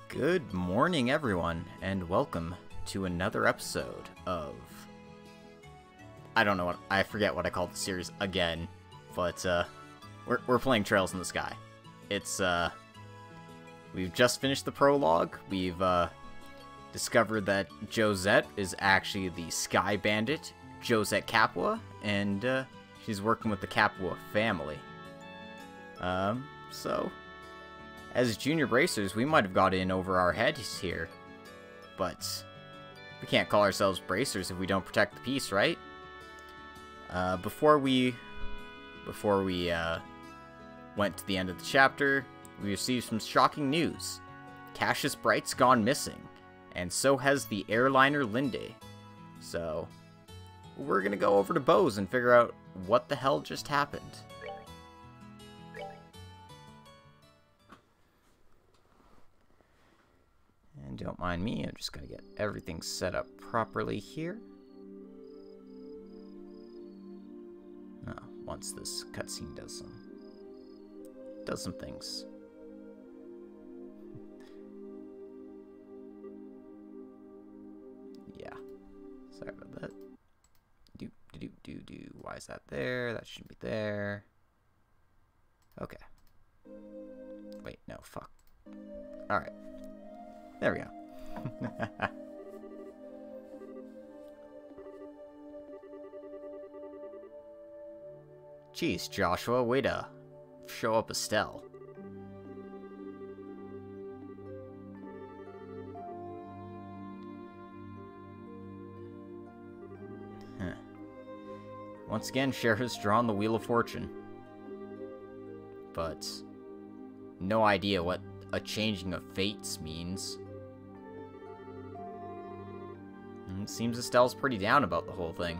Good morning, everyone, and welcome to another episode of... I forget what I called the series again, but, we're playing Trails in the Sky. It's, we've just finished the prologue. We've, discovered that Josette is actually the Sky Bandit, Josette Capua, and, she's working with the Capua family. So... as junior bracers, we might have got in over our heads here. But we can't call ourselves bracers if we don't protect the peace, right? Before we went to the end of the chapter, we received some shocking news. Cassius Bright's gone missing, and so has the airliner Linde. So, we're gonna go over to BOS and figure out what the hell just happened. And don't mind me, I'm just gonna get everything set up properly here. Once this cutscene does some things. Yeah. Sorry about that. Do. Why is that there? That shouldn't be there. Okay. Wait, no, fuck. Alright. There we go. Jeez, Joshua, way to show up Estelle. Huh. Once again, Cher has drawn the Wheel of Fortune. But no idea what a changing of fates means. It seems Estelle's pretty down about the whole thing.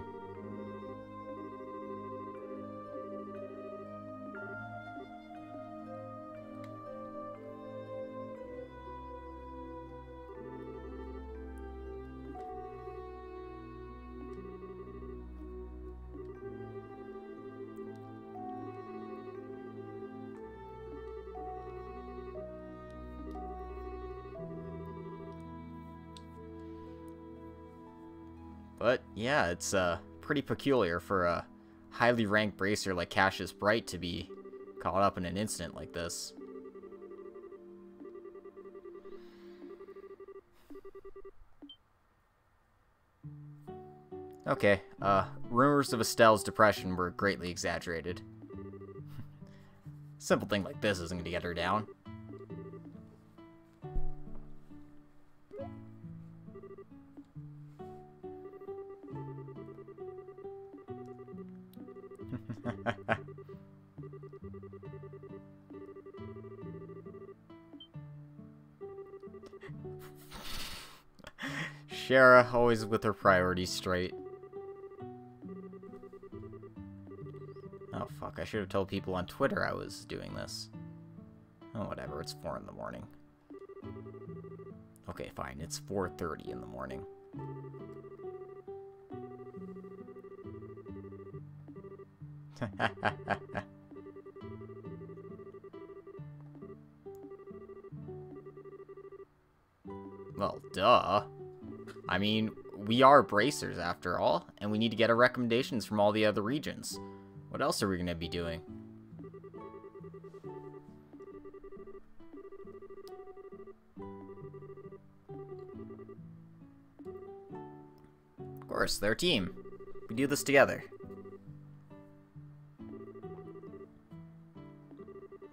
But, yeah, it's pretty peculiar for a highly ranked bracer like Cassius Bright to be caught up in an incident like this. Okay, rumors of Estelle's depression were greatly exaggerated. Simple thing like this isn't going to get her down. Shara, always with her priorities straight. Oh fuck, I should have told people on Twitter I was doing this. Oh whatever, it's 4 in the morning. Okay, fine, it's 4:30 in the morning. Well, duh. I mean, we are bracers after all, and we need to get our recommendations from all the other regions. What else are we going to be doing? Of course, they're a team. We do this together.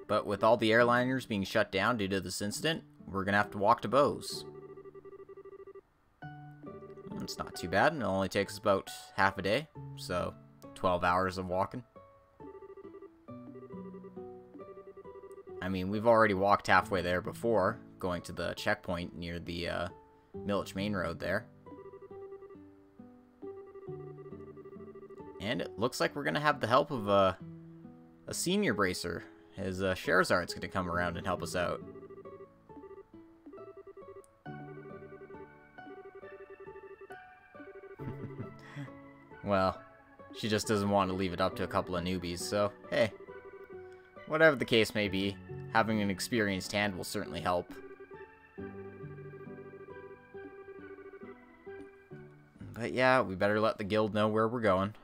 But with all the airliners being shut down due to this incident, we're gonna have to walk to BOS. It's not too bad, it only takes us about half a day, so 12 hours of walking. I mean, we've already walked halfway there before, going to the checkpoint near the Millich Main Road there. And it looks like we're gonna have the help of a senior bracer. His Scheherazad's going to come around and help us out. Well, she just doesn't want to leave it up to a couple of newbies, so hey. Whatever the case may be, having an experienced hand will certainly help. But yeah, we better let the guild know where we're going.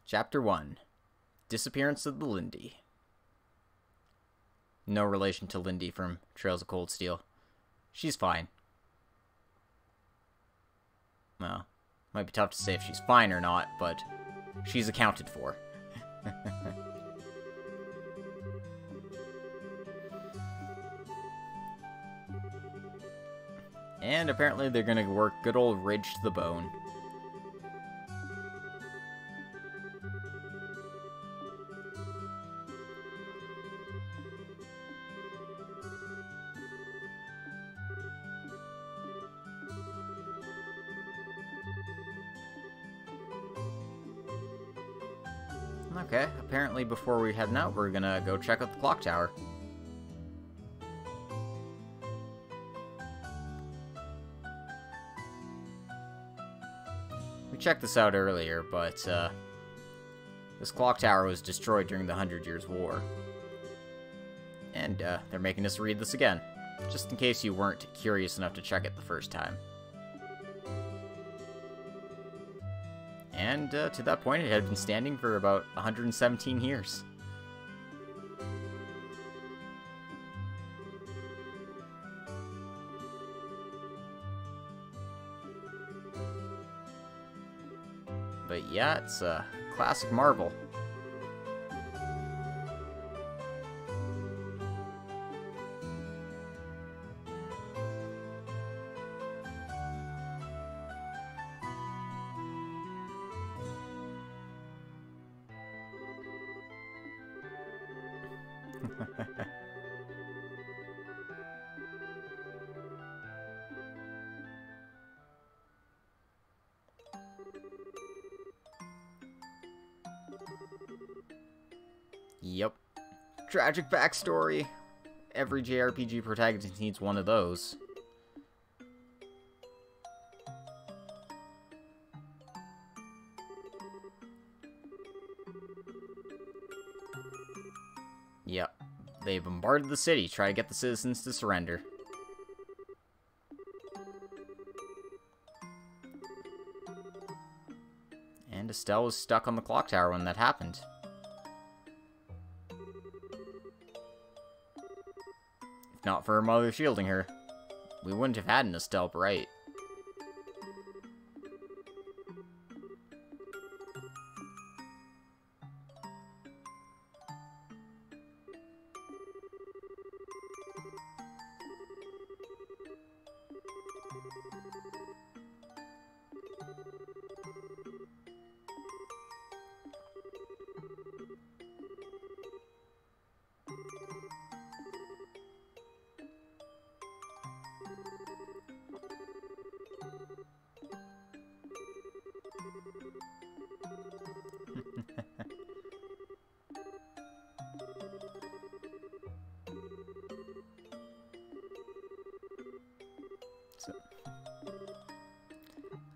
Chapter 1. Disappearance of the Linde. No relation to Linde from Trails of Cold Steel. She's fine. Well, might be tough to say if she's fine or not, but she's accounted for. And apparently they're gonna work good old Ridge to the bone. Okay, apparently before we head out, we're gonna go check out the clock tower. We checked this out earlier, but this clock tower was destroyed during the 100 Years' War. And they're making us read this again, just in case you weren't curious enough to check it the first time. And to that point, it had been standing for about 117 years. But yeah, it's a classic marvel. Yep. Tragic backstory. Every JRPG protagonist needs one of those. Yep. They bombarded the city, try to get the citizens to surrender. And Estelle was stuck on the clock tower when that happened. If not for her mother shielding her, we wouldn't have had an Estelle Bright.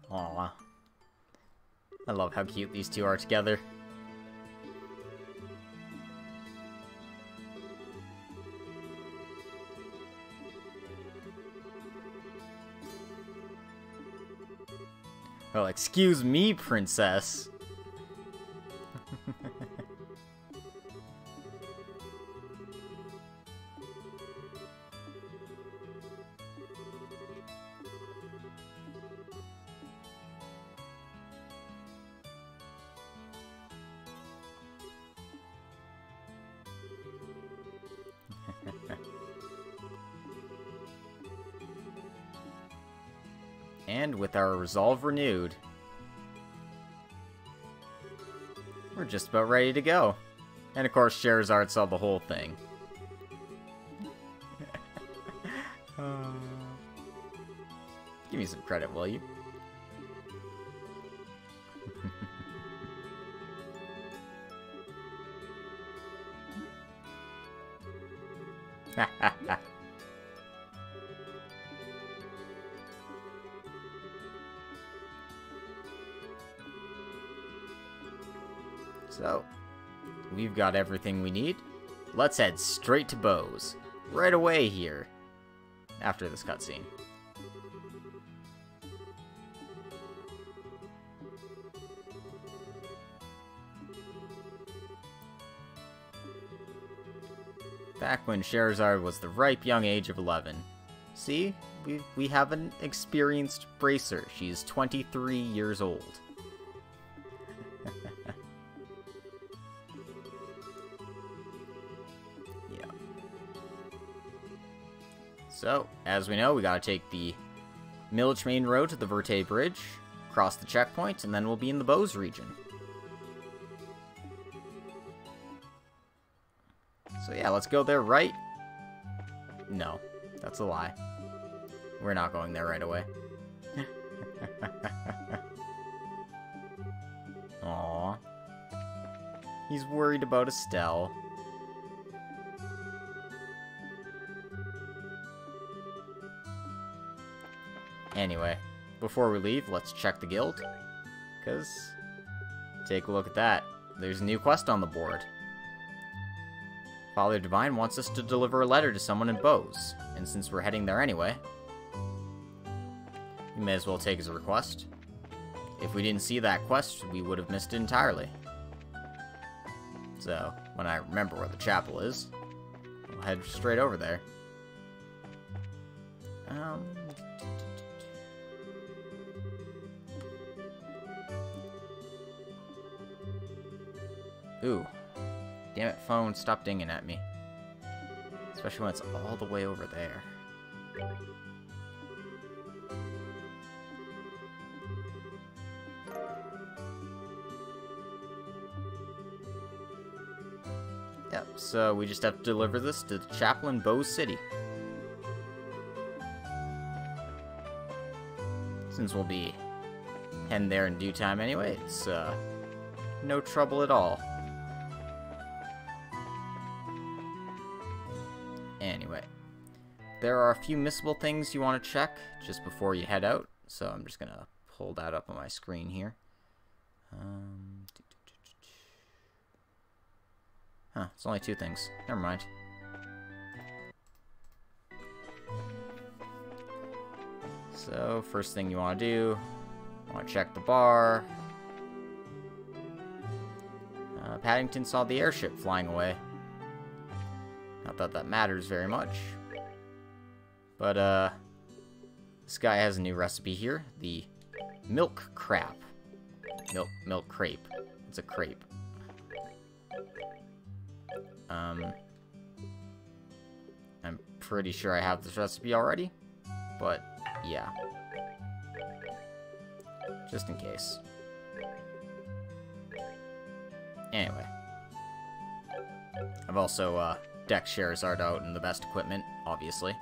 Aw. I love how cute these two are together. Well, excuse me, princess. And with our resolve renewed, we're just about ready to go. And of course, Charizard saw the whole thing. Give me some credit, will you? So, we've got everything we need. Let's head straight to BOS. Right away here. After this cutscene. Back when Scheherazade was the ripe young age of 11. See? We have an experienced bracer. She's 23 years old. Yeah. So, as we know, we gotta take the Millich Main Road to the Verte Bridge, cross the checkpoint, and then we'll be in the BOS region. So yeah, let's go there right... No, that's a lie. We're not going there right away. Aww. He's worried about Estelle. Anyway, before we leave, let's check the guild. Because, take a look at that. There's a new quest on the board. Father Divine wants us to deliver a letter to someone in BOS, and since we're heading there anyway, we may as well take his request. If we didn't see that quest, we would have missed it entirely. So, when I remember where the chapel is, we'll head straight over there. Ooh. Damn it, phone, stop dinging at me. Especially when it's all the way over there. Yep, so we just have to deliver this to the chapel in BOS City. Since we'll be heading there in due time anyway, it's no trouble at all. Anyway, there are a few missable things you want to check just before you head out, so I'm just gonna pull that up on my screen here. Huh, it's only 2 things. Never mind. So, first thing you want to do, you want to check the bar. Paddington saw the airship flying away. Not that that matters very much. But, this guy has a new recipe here. The milk crap. Milk crepe. It's a crepe. I'm pretty sure I have this recipe already. But, yeah. Just in case. Anyway. I've also, decked Scheherazade out in the best equipment, obviously.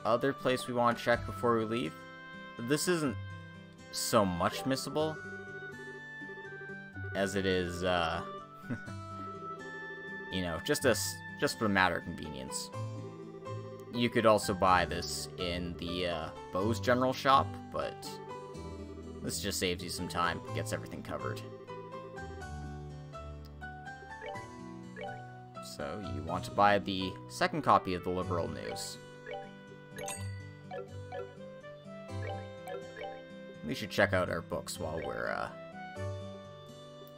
Other place we want to check before we leave. This isn't so much missable as it is, you know, just for a matter of convenience. You could also buy this in the BOS General Shop, but this just saves you some time, gets everything covered. So, you want to buy the second copy of the Liberal News. We should check out our books while we're,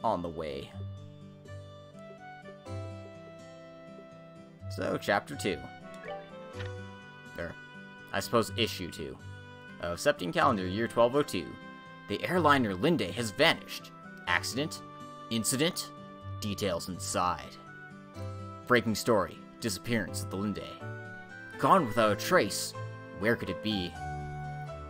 on the way. So, Chapter 2. Or, I suppose Issue 2. Of Septine Calendar, year 1202. The airliner Linde has vanished. Accident? Incident? Details inside. Breaking story. Disappearance at the Linde. Gone without a trace. Where could it be?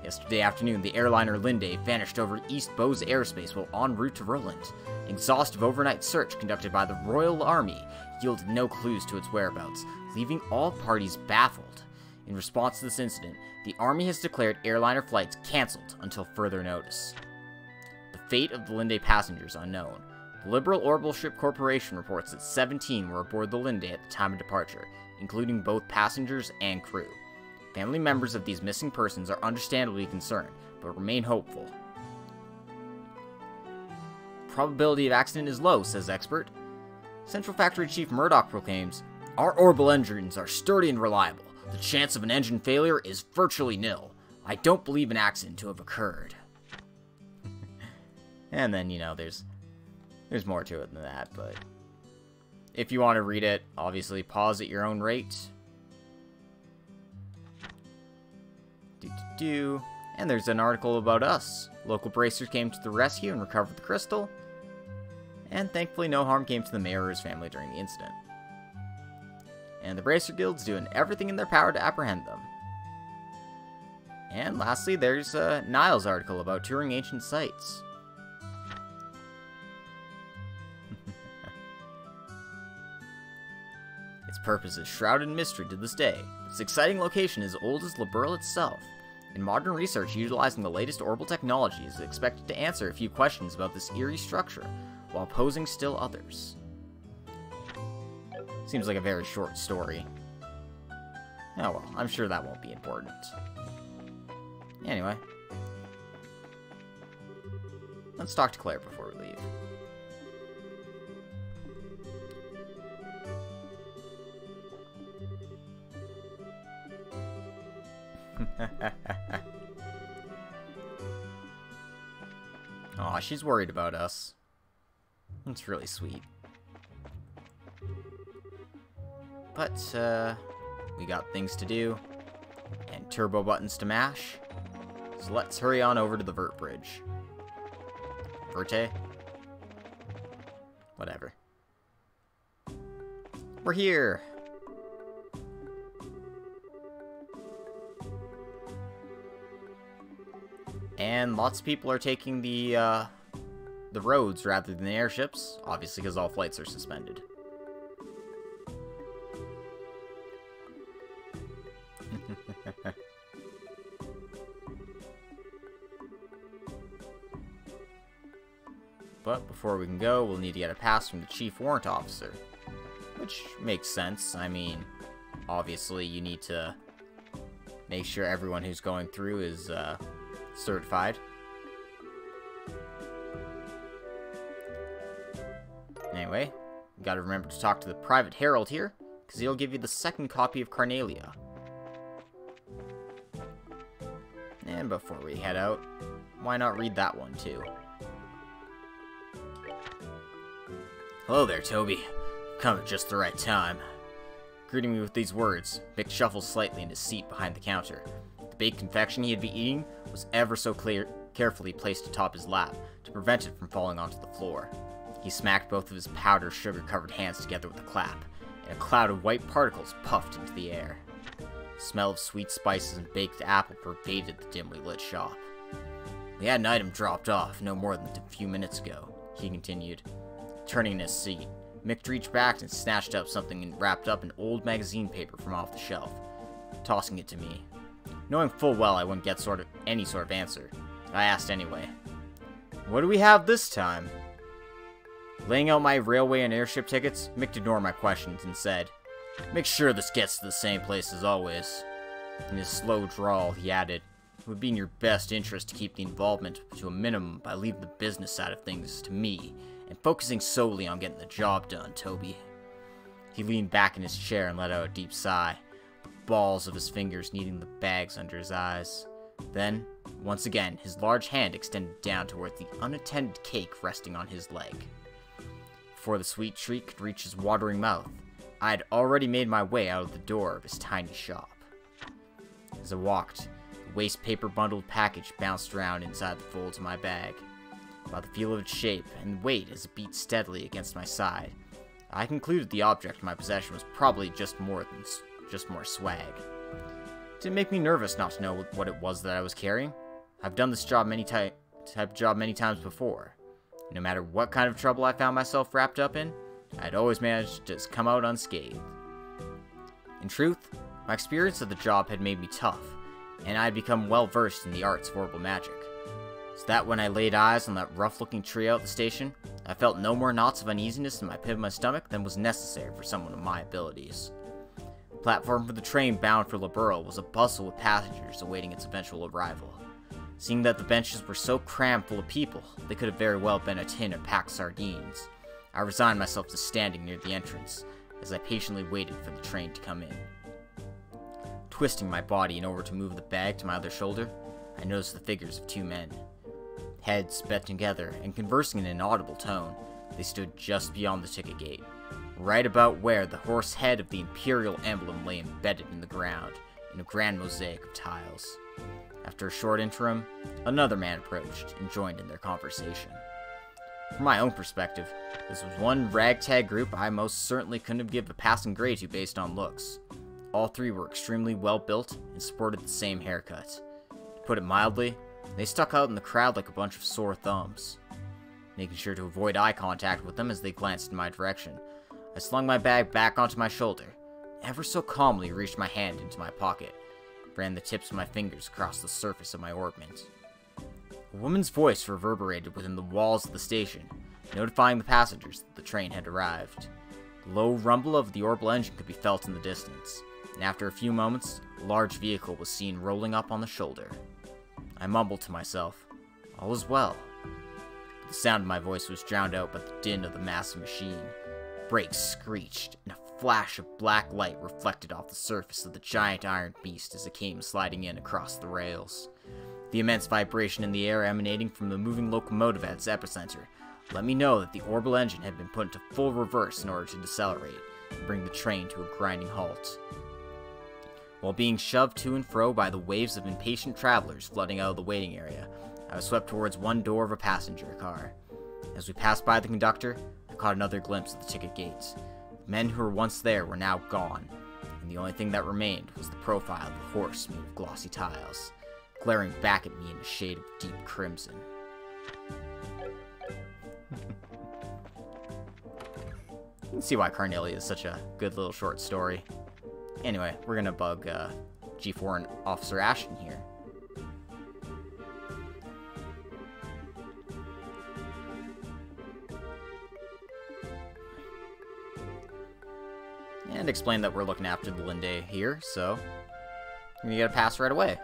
Yesterday afternoon, the airliner Linde vanished over Eastbows airspace while en route to Roland. Exhaustive overnight search conducted by the Royal Army yielded no clues to its whereabouts, leaving all parties baffled. In response to this incident, the Army has declared airliner flights cancelled until further notice. The fate of the Linde passengers unknown. The Liberal Orbital Ship Corporation reports that 17 were aboard the Linde at the time of departure, including both passengers and crew. Family members of these missing persons are understandably concerned, but remain hopeful. Probability of accident is low, says expert. Central Factory Chief Murdoch proclaims, "Our orbital engines are sturdy and reliable. The chance of an engine failure is virtually nil. I don't believe an accident to have occurred." And then, you know, there's There's more to it than that, but if you want to read it, obviously pause at your own rate. And there's an article about us. Local bracers came to the rescue and recovered the crystal. And thankfully no harm came to the mayor or his family during the incident. And the Bracer Guild's doing everything in their power to apprehend them. And lastly, there's Niall's article about touring ancient sites. Its purpose is shrouded in mystery to this day. Its exciting location is old as Liberl itself. In modern research utilizing the latest orbital technology is expected to answer a few questions about this eerie structure, while posing still others. Seems like a very short story. Oh well, I'm sure that won't be important. Anyway. Let's talk to Claire before we leave. Aw, she's worried about us. That's really sweet. But, we got things to do, and turbo buttons to mash, so let's hurry on over to the Vert Bridge. Verte? Whatever. We're here! And lots of people are taking the roads rather than the airships, obviously because all flights are suspended. But before we can go, we'll need to get a pass from the Chief Warrant Officer. Which makes sense. I mean, obviously you need to make sure everyone who's going through is certified. Anyway, you gotta remember to talk to the Private Herald here, because he'll give you the second copy of Carnelia. And before we head out, why not read that one too? Hello there, Toby. You've come at just the right time. Greeting me with these words, Mick shuffled slightly in his seat behind the counter. The baked confection he had been eating was ever so carefully placed atop his lap, to prevent it from falling onto the floor. He smacked both of his powder sugar-covered hands together with a clap, and a cloud of white particles puffed into the air. The smell of sweet spices and baked apple pervaded the dimly lit shop. We had an item dropped off no more than a few minutes ago, he continued. Turning in his seat, Mick reached back and snatched up something wrapped up in old magazine paper from off the shelf, tossing it to me. Knowing full well I wouldn't get any sort of answer, I asked anyway. What do we have this time? Laying out my railway and airship tickets, Mick ignored my questions and said, Make sure this gets to the same place as always. In his slow drawl, he added, It would be in your best interest to keep the involvement to a minimum by leaving the business side of things to me, and focusing solely on getting the job done, Toby. He leaned back in his chair and let out a deep sigh, the balls of his fingers kneading the bags under his eyes. Then, once again, his large hand extended down toward the unattended cake resting on his leg. Before the sweet treat could reach his watering mouth, I had already made my way out of the door of his tiny shop. As I walked, the waste paper bundled package bounced around inside the folds of my bag. By the feel of its shape and weight as it beat steadily against my side, I concluded the object in my possession was probably just more swag. It didn't make me nervous not to know what it was that I was carrying. I've done this job many times before. No matter what kind of trouble I found myself wrapped up in, I'd always managed to come out unscathed. In truth, my experience of the job had made me tough, and I had become well versed in the arts of orbital magic. So that when I laid eyes on that rough-looking trio at the station, I felt no more knots of uneasiness in my pit of my stomach than was necessary for someone of my abilities. The platform for the train bound for Liberl was a bustle with passengers awaiting its eventual arrival. Seeing that the benches were so crammed full of people, they could have very well been a tin of packed sardines, I resigned myself to standing near the entrance, as I patiently waited for the train to come in. Twisting my body in order to move the bag to my other shoulder, I noticed the figures of two men. Heads bent together and conversing in an audible tone, They stood just beyond the ticket gate, right about where the horse head of the Imperial emblem lay embedded in the ground, in a grand mosaic of tiles. After a short interim, another man approached and joined in their conversation. From my own perspective, this was one ragtag group I most certainly couldn't have given a passing grade to based on looks. All three were extremely well built and sported the same haircut. To put it mildly, they stuck out in the crowd like a bunch of sore thumbs. Making sure to avoid eye contact with them as they glanced in my direction, I slung my bag back onto my shoulder, ever so calmly reached my hand into my pocket, ran the tips of my fingers across the surface of my orbment. A woman's voice reverberated within the walls of the station, notifying the passengers that the train had arrived. The low rumble of the orbital engine could be felt in the distance, and after a few moments, a large vehicle was seen rolling up on the shoulder. I mumbled to myself, "All is well." But the sound of my voice was drowned out by the din of the massive machine. Brakes screeched, and a flash of black light reflected off the surface of the giant iron beast as it came sliding in across the rails. The immense vibration in the air emanating from the moving locomotive at its epicenter let me know that the orbital engine had been put into full reverse in order to decelerate and bring the train to a grinding halt. While being shoved to and fro by the waves of impatient travelers flooding out of the waiting area, I was swept towards one door of a passenger car. As we passed by the conductor, I caught another glimpse of the ticket gates. The men who were once there were now gone, and the only thing that remained was the profile of the horse made of glossy tiles, glaring back at me in a shade of deep crimson. You can see why Carnelia is such a good little short story. Anyway, we're gonna bug G4 and Officer Ashton here. And explain that we're looking after the Linde here, so you're gonna get a pass right away.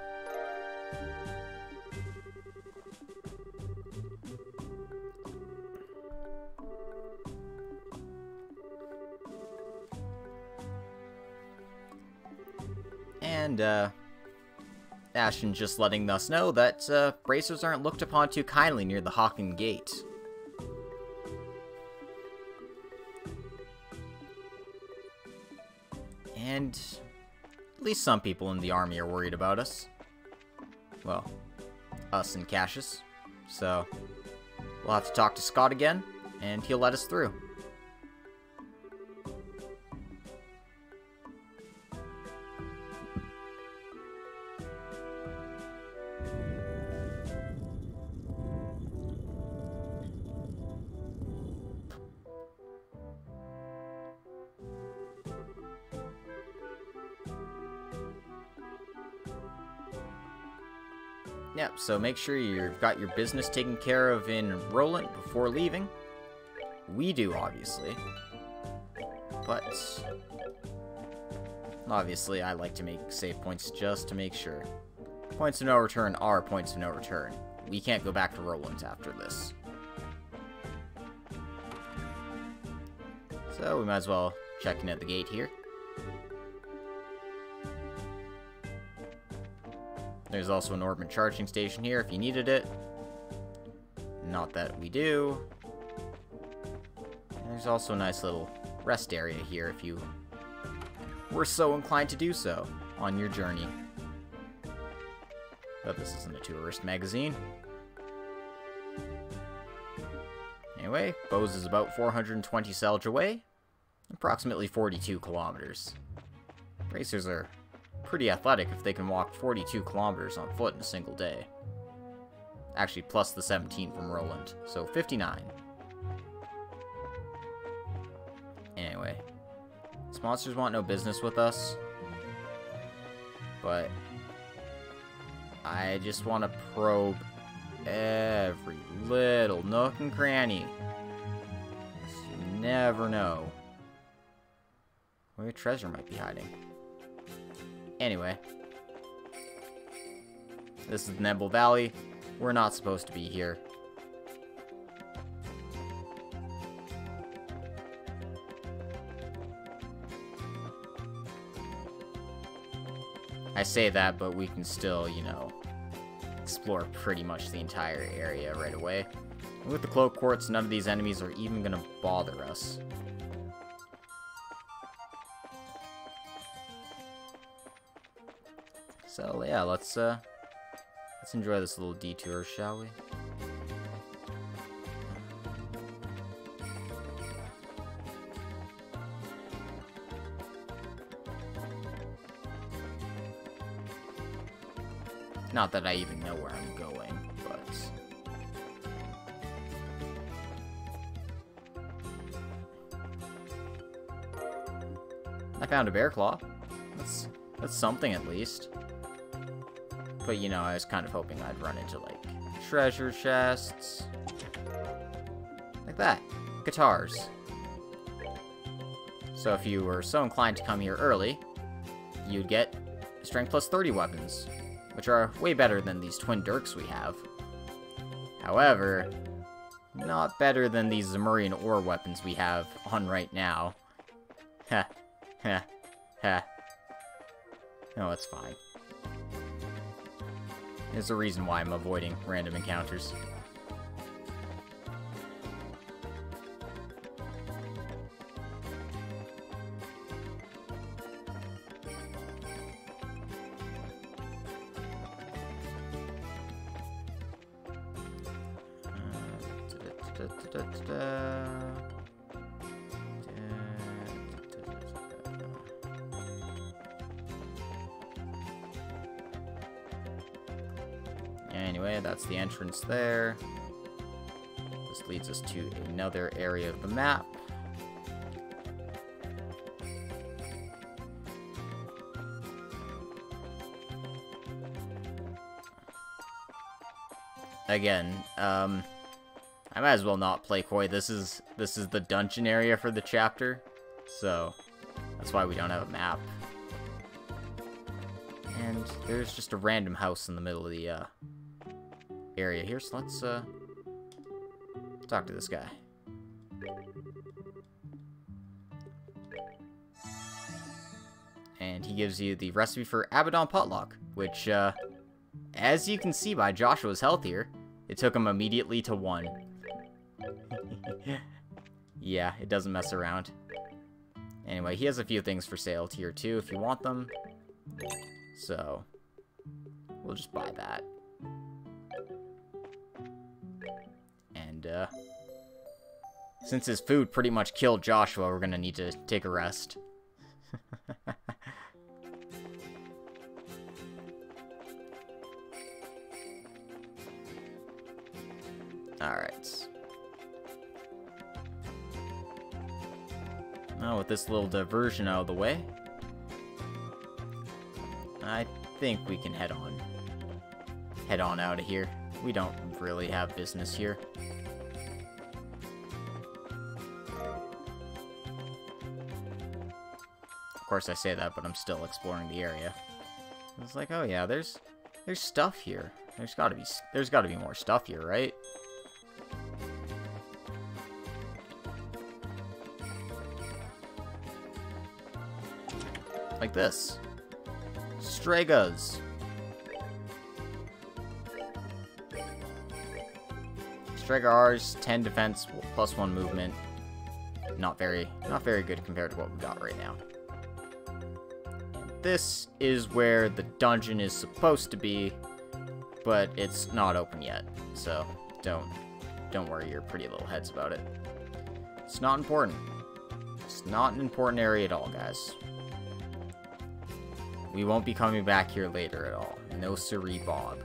And, Ashton just letting us know that, bracers aren't looked upon too kindly near the Hawken Gate. And at least some people in the army are worried about us. Well, us and Cassius. So, we'll have to talk to Scott again, and he'll let us through. Yep, so make sure you've got your business taken care of in Roland before leaving. We do, obviously. But obviously, I like to make save points just to make sure. Points of no return are points of no return. We can't go back to Roland after this. So we might as well check in at the gate here. There's also an orbital charging station here if you needed it. Not that we do. And there's also a nice little rest area here if you were so inclined to do so on your journey. But this isn't a tourist magazine. Anyway, BOS is about 420 Selge away, approximately 42 kilometers. Racers are pretty athletic if they can walk 42 kilometers on foot in a single day. Actually, plus the 17 from Roland, so 59. Anyway, these monsters want no business with us, but I just want to probe every little nook and cranny. You never know where your treasure might be hiding. Anyway, this is Nebel Valley. We're not supposed to be here. I say that, but we can still, you know, explore pretty much the entire area right away. With the cloak quartz, none of these enemies are even gonna bother us. So yeah, let's enjoy this little detour, shall we? Not that I even know where I'm going, but... I found a bear claw. That's something at least. But, you know, I was kind of hoping I'd run into, like, treasure chests. Like that. Guitars. So if you were so inclined to come here early, you'd get Strength plus 30 weapons, which are way better than these twin dirks we have. However, not better than these Zemurian ore weapons we have on right now. Heh. Heh. Heh. No, it's fine. There's a reason why I'm avoiding random encounters. Anyway, that's the entrance there. This leads us to another area of the map. Again, I might as well not play coy. This is the dungeon area for the chapter, so that's why we don't have a map. And there's just a random house in the middle of the area here, so let's talk to this guy. And he gives you the recipe for Abaddon potluck, which, as you can see by Joshua's health here, it took him immediately to 1. Yeah, it doesn't mess around. Anyway, he has a few things for sale tier 2 if you want them. So, we'll just buy that. And, since his food pretty much killed Joshua, we're gonna need to take a rest. Alright. Now, with this little diversion out of the way, I think we can head on out of here. We don't really have business here. Of course I say that, but I'm still exploring the area. It's like, oh yeah, there's stuff here. There's gotta be more stuff here, right? Like this. Stregas. Strega R's 10 defense plus 1 movement. Not very good compared to what we got right now. And this is where the dungeon is supposed to be, but it's not open yet. So don't worry your pretty little heads about it. It's not important. It's not an important area at all, guys. We won't be coming back here later at all. No siree, Bob.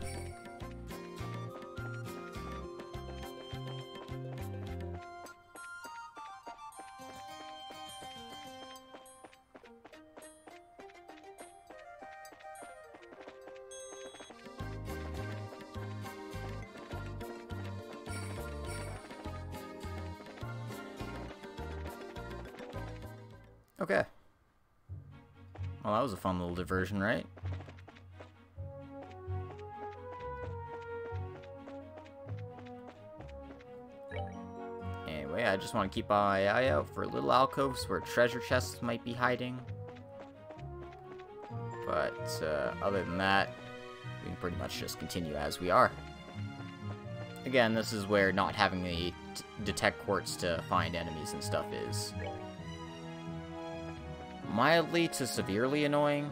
Okay. Well, that was a fun little diversion, right? Anyway, I just want to keep my eye out for little alcoves where treasure chests might be hiding. But, other than that, we can pretty much just continue as we are. Again, this is where not having the detect quartz to find enemies and stuff is mildly to severely annoying.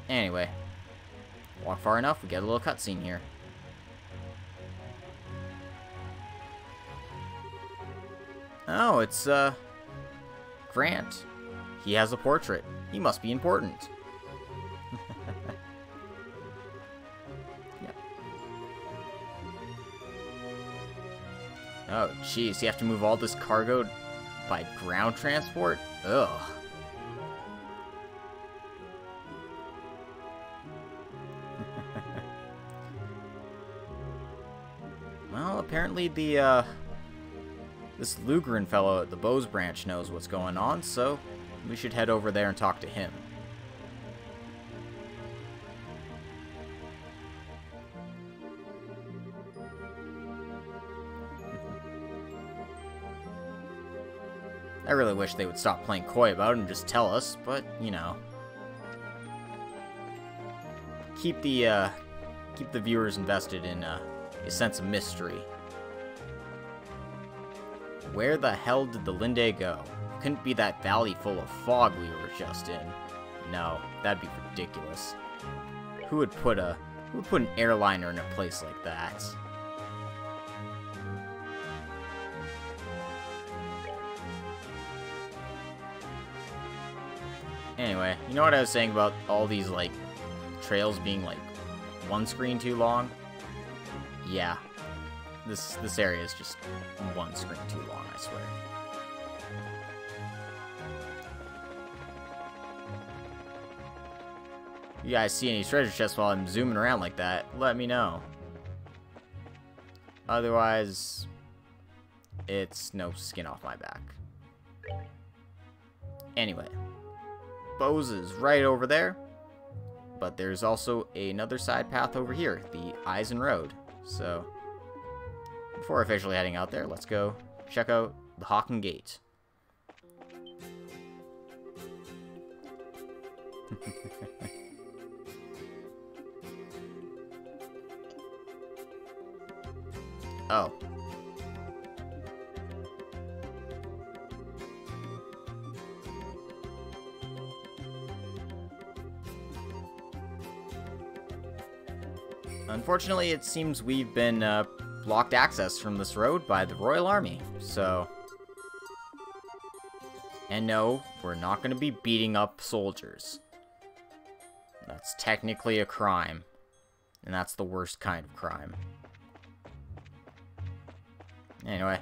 Anyway, walk far enough, we get a little cutscene here. Oh, it's, Grant. He has a portrait. He must be important. Yep. Oh, jeez, you have to move all this cargo by ground transport? Ugh. Well, apparently the, this Lugrin fellow at the BOS branch knows what's going on, so we should head over there and talk to him. I really wish they would stop playing coy about it and just tell us, but, you know. Keep the viewers invested in, a sense of mystery. Where the hell did the Linde go? It couldn't be that valley full of fog we were just in. No, that'd be ridiculous. Who would put an airliner in a place like that? Anyway, you know what I was saying about all these, like, trails being, like, one screen too long? Yeah. This area is just one screen too long, I swear. You guys see any treasure chests while I'm zooming around like that, let me know. Otherwise, it's no skin off my back. Anyway. BOS is right over there, but there's also another side path over here, the Eisen Road. So, before officially heading out there, let's go check out the Hawken Gate. Oh. Unfortunately, it seems we've been blocked access from this road by the Royal Army, so... And no, we're not going to be beating up soldiers. That's technically a crime, and that's the worst kind of crime. Anyway,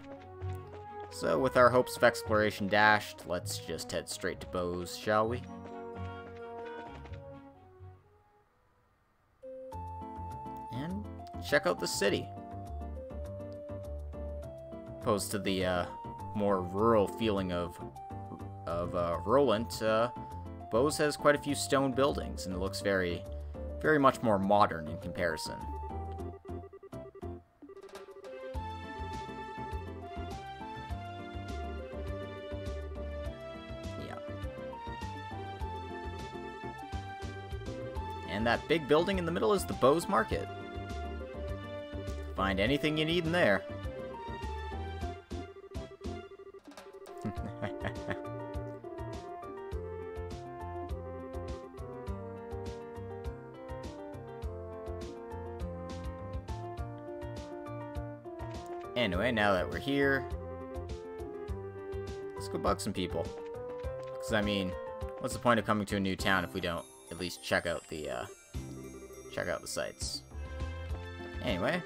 so with our hopes of exploration dashed, let's just head straight to BOS, shall we? And check out the city. Opposed to the more rural feeling of Roland, BOS has quite a few stone buildings, and it looks very much more modern in comparison. Yeah. And that big building in the middle is the BOS Market. Find anything you need in there. Anyway, now that we're here, let's go bug some people. Because, I mean, what's the point of coming to a new town if we don't at least check out the sights? Anyway,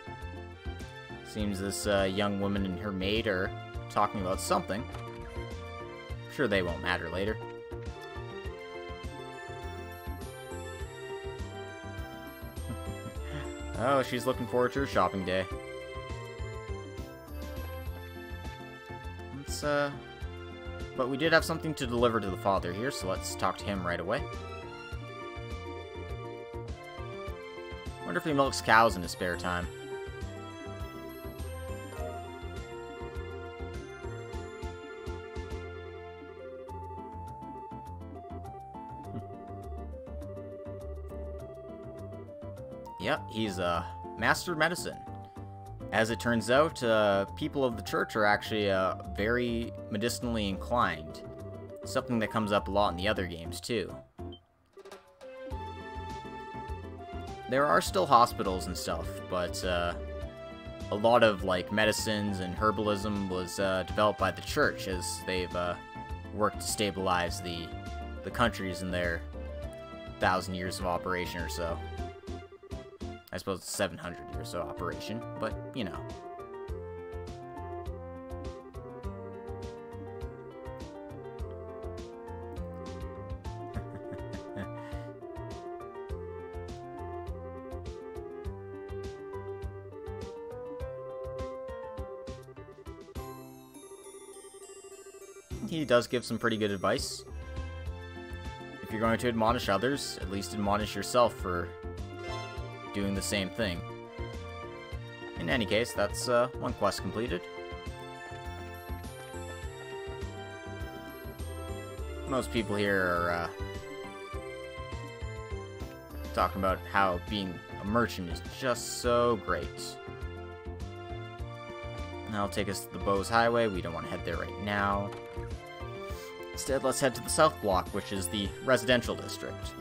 seems this young woman and her maid are talking about something. I'm sure they won't matter later. Oh, she's looking forward to her shopping day. But we did have something to deliver to the father here, so let's talk to him right away. Wonder if he milks cows in his spare time. Yep, he's a master of medicine. As it turns out, people of the church are actually very medicinally inclined. Something that comes up a lot in the other games, too. There are still hospitals and stuff, but a lot of like medicines and herbalism was developed by the church as they've worked to stabilize the countries in their 1,000 years of operation or so. I suppose it's 700 years of operation, but, you know. He does give some pretty good advice. If you're going to admonish others, at least admonish yourself for doing the same thing. In any case, that's one quest completed. Most people here are talking about how being a merchant is just so great. That'll take us to the BOS Highway. We don't want to head there right now. Instead, let's head to the South Block, which is the residential district.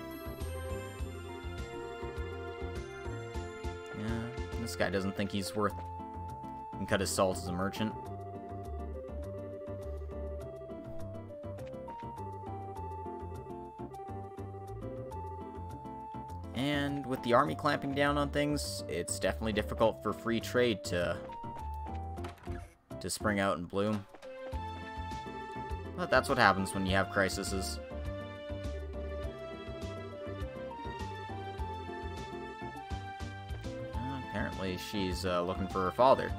Yeah, this guy doesn't think he's worth and cut his salt as a merchant. And with the army clamping down on things, it's definitely difficult for free trade to spring out and bloom. But that's what happens when you have crises. Apparently she's looking for her father.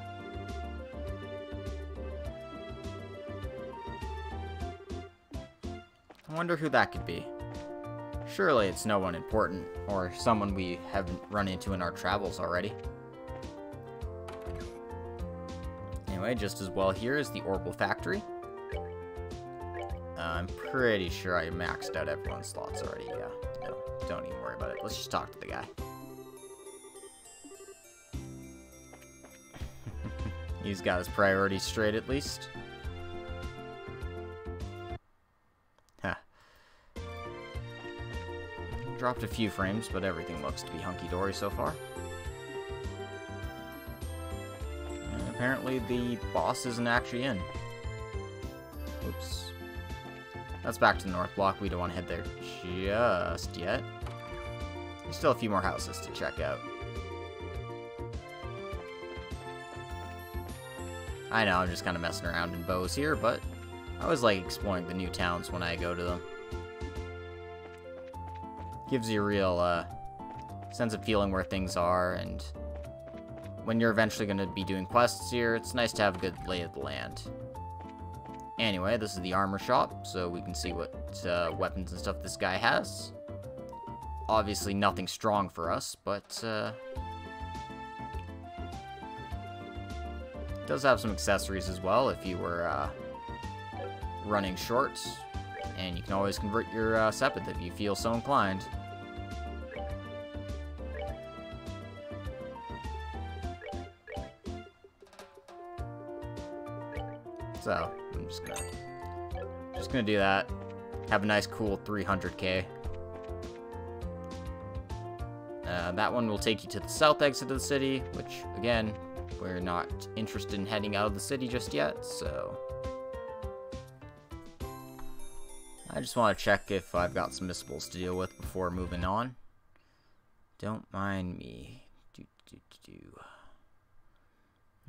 I wonder who that could be. Surely it's no one important, or someone we haven't run into in our travels already. Anyway, just as well here is the Orbital Factory. I'm pretty sure I maxed out everyone's slots already, yeah. No, don't even worry about it. Let's just talk to the guy. He's got his priorities straight, at least. Huh. Dropped a few frames, but everything looks to be hunky-dory so far. And apparently the boss isn't actually in. Oops. That's back to the North Block. We don't want to head there just yet. There's still a few more houses to check out. I know, I'm just kind of messing around in BOS here, but I always like exploring the new towns when I go to them. Gives you a real sense of feeling where things are, and when you're eventually going to be doing quests here, it's nice to have a good lay of the land. Anyway, this is the armor shop, so we can see what weapons and stuff this guy has. Obviously nothing strong for us, but it does have some accessories as well if you were running short. And you can always convert your Sepith if you feel so inclined. So, I'm just gonna do that. Have a nice cool 300k. That one will take you to the south exit of the city, which, again, we're not interested in heading out of the city just yet, so I just want to check if I've got some missables to deal with before moving on. Don't mind me.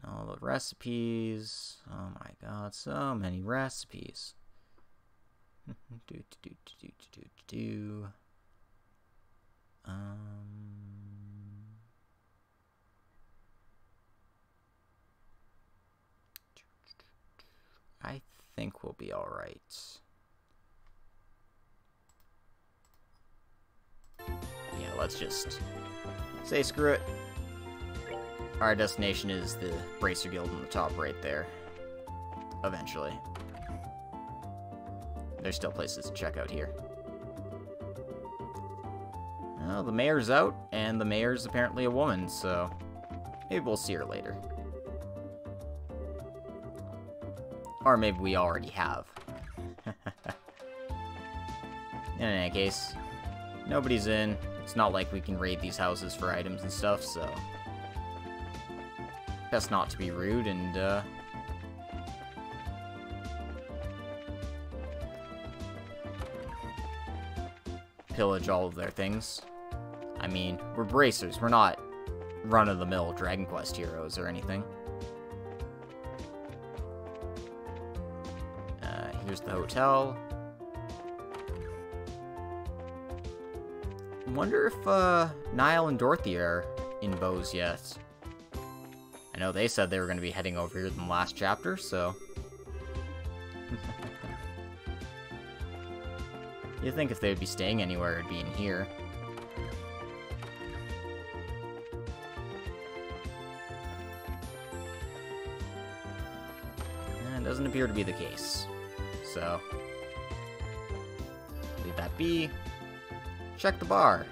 All the recipes. Oh my god, so many recipes. I think we'll be alright. Yeah, let's just say screw it. Our destination is the Bracer Guild on the top right there. Eventually. There's still places to check out here. Well, the mayor's out, and the mayor's apparently a woman, so maybe we'll see her later. Or maybe we already have. In any case, nobody's in. It's not like we can raid these houses for items and stuff, so best not to be rude and, pillage all of their things. I mean, we're bracers. We're not run-of-the-mill Dragon Quest heroes or anything. Here's the hotel. Wonder if Niall and Dorothy are in BOS yet. I know they said they were going to be heading over here in the last chapter, so you'd think if they'd be staying anywhere, it'd be in here. And it doesn't appear to be the case. So, leave that be. Check the bar.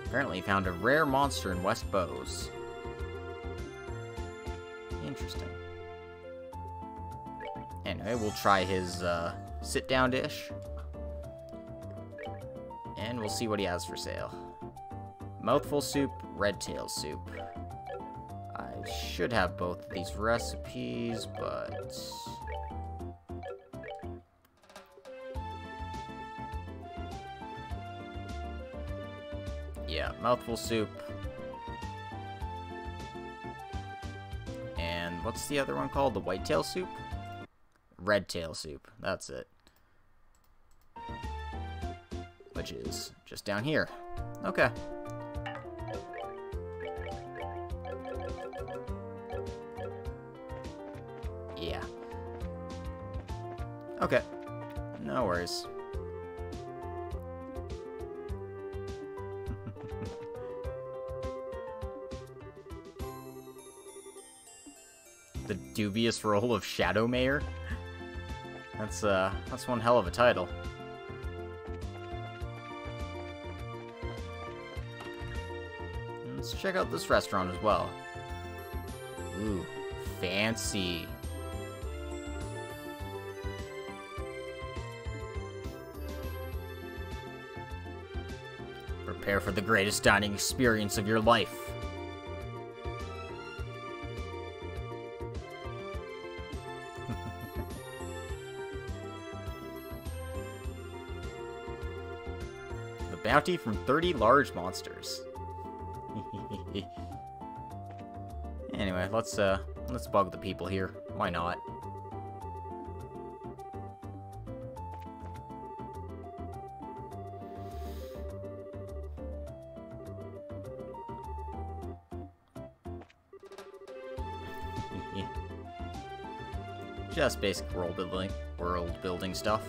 Apparently found a rare monster in West BOS. Interesting. Anyway, we'll try his sit-down dish. And we'll see what he has for sale. Mouthful soup, red tail soup. I should have both of these recipes, but yeah, mouthful soup. And what's the other one called? The whitetail soup? Red tail soup, that's it. Which is just down here. Okay. Yeah. Okay. No worries. The dubious role of Shadow Mayor? That's one hell of a title. Let's check out this restaurant as well. Ooh, fancy. Prepare for the greatest dining experience of your life. The bounty from 30 large monsters. Anyway, let's bug the people here. Why not? Just basic world building stuff.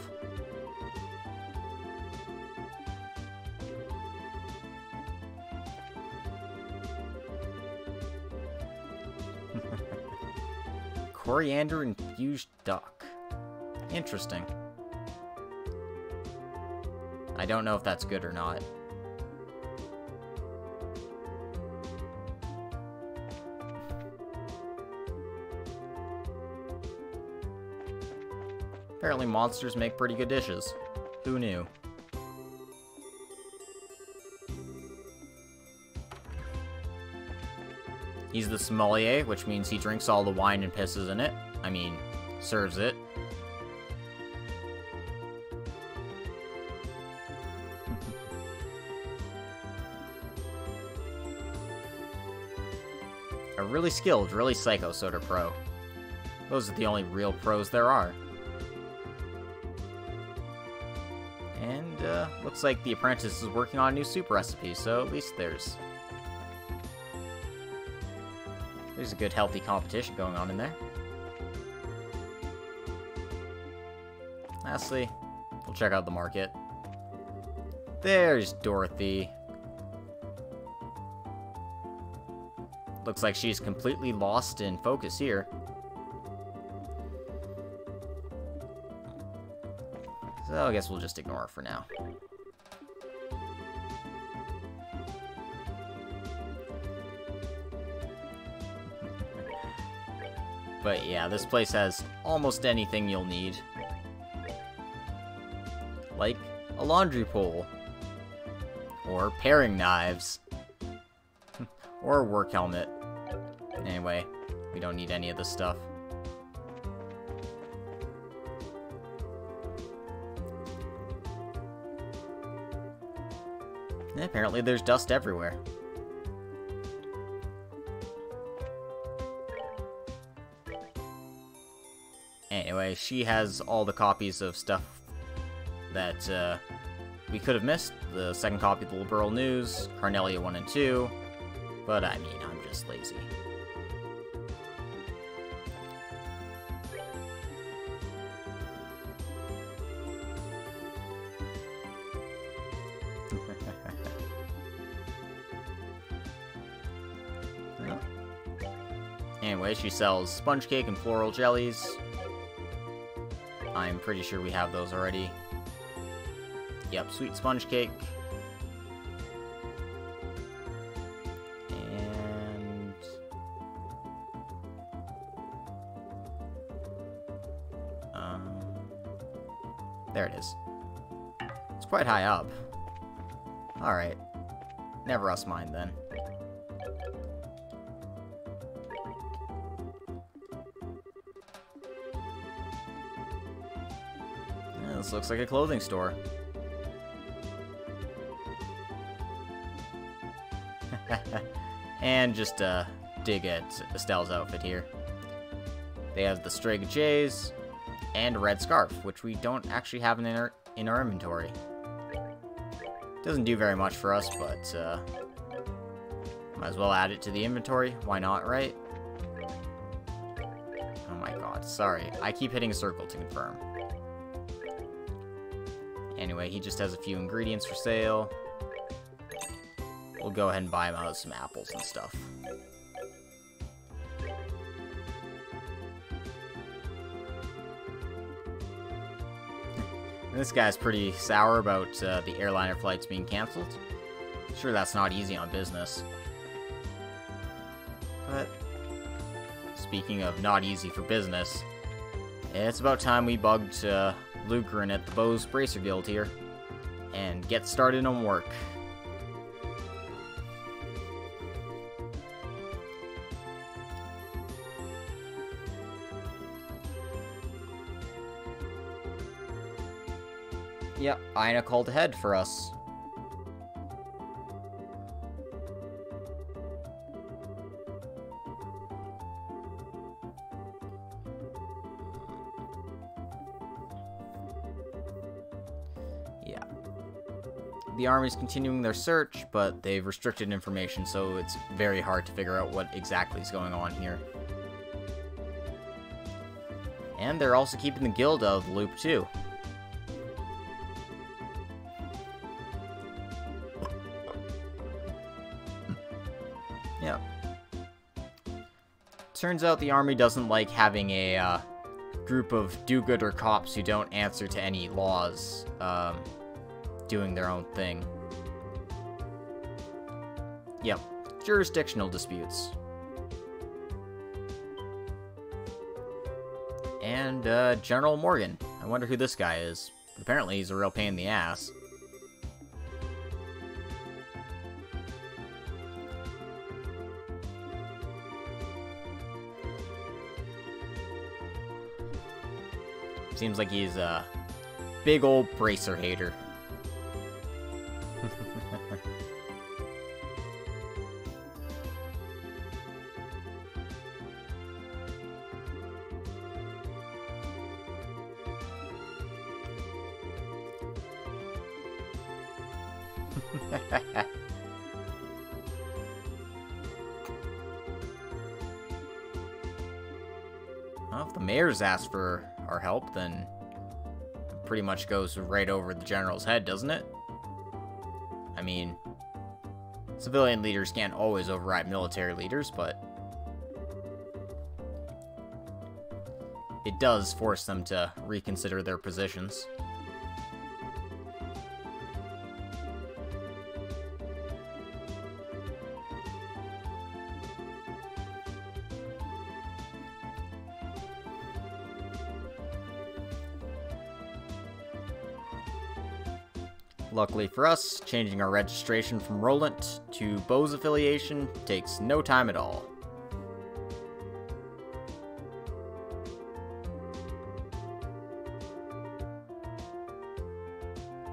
Coriander infused duck. Interesting. I don't know if that's good or not. Apparently monsters make pretty good dishes. Who knew? He's the sommelier, which means he drinks all the wine and pisses in it. I mean, serves it. A really skilled, really psycho soda pro. Those are the only real pros there are. And, looks like the apprentice is working on a new soup recipe, so at least there's a good, healthy competition going on in there. Lastly, we'll check out the market. There's Dorothy. looks like she's completely lost in focus here. So I guess we'll just ignore her for now. But yeah, this place has almost anything you'll need. Like a laundry pole. Or paring knives. Or a work helmet. Anyway, we don't need any of this stuff. And apparently there's dust everywhere. Anyway, she has all the copies of stuff that we could have missed. The second copy of the Liberal News, Carnelia 1 and 2. But I mean, I'm just lazy. Anyway, she sells sponge cake and floral jellies. I'm pretty sure we have those already. Yep, sweet sponge cake. And... there it is. It's quite high up. Alright. Never us mind then. This looks like a clothing store. And just dig at Estelle's outfit here. They have the Strega Jays and a red scarf, which we don't actually have in our inventory. Doesn't do very much for us, but might as well add it to the inventory. Why not, right? Oh my god, sorry. I keep hitting a circle to confirm. Anyway, he just has a few ingredients for sale. We'll go ahead and buy him out some apples and stuff. This guy's pretty sour about the airliner flights being cancelled. Sure, that's not easy on business. But speaking of not easy for business, it's about time we bugged Lucrin at the BOS Guild here and get started on work. Yep, Ina called ahead for us. Yeah. The army's continuing their search, but they've restricted information, so it's very hard to figure out what exactly is going on here. And they're also keeping the guild out of the loop, too. Yep. Turns out the army doesn't like having a group of do-gooder cops who don't answer to any laws, doing their own thing. Yep. Jurisdictional disputes. And, General Morgan. I wonder who this guy is. Apparently he's a real pain in the ass. Seems like he's a big old bracer hater. Well, if the mayor's asked for our help, then it pretty much goes right over the general's head, doesn't it? I mean, Civilian leaders can't always override military leaders, but it does force them to reconsider their positions. Luckily for us, changing our registration from Roland to BOS affiliation takes no time at all.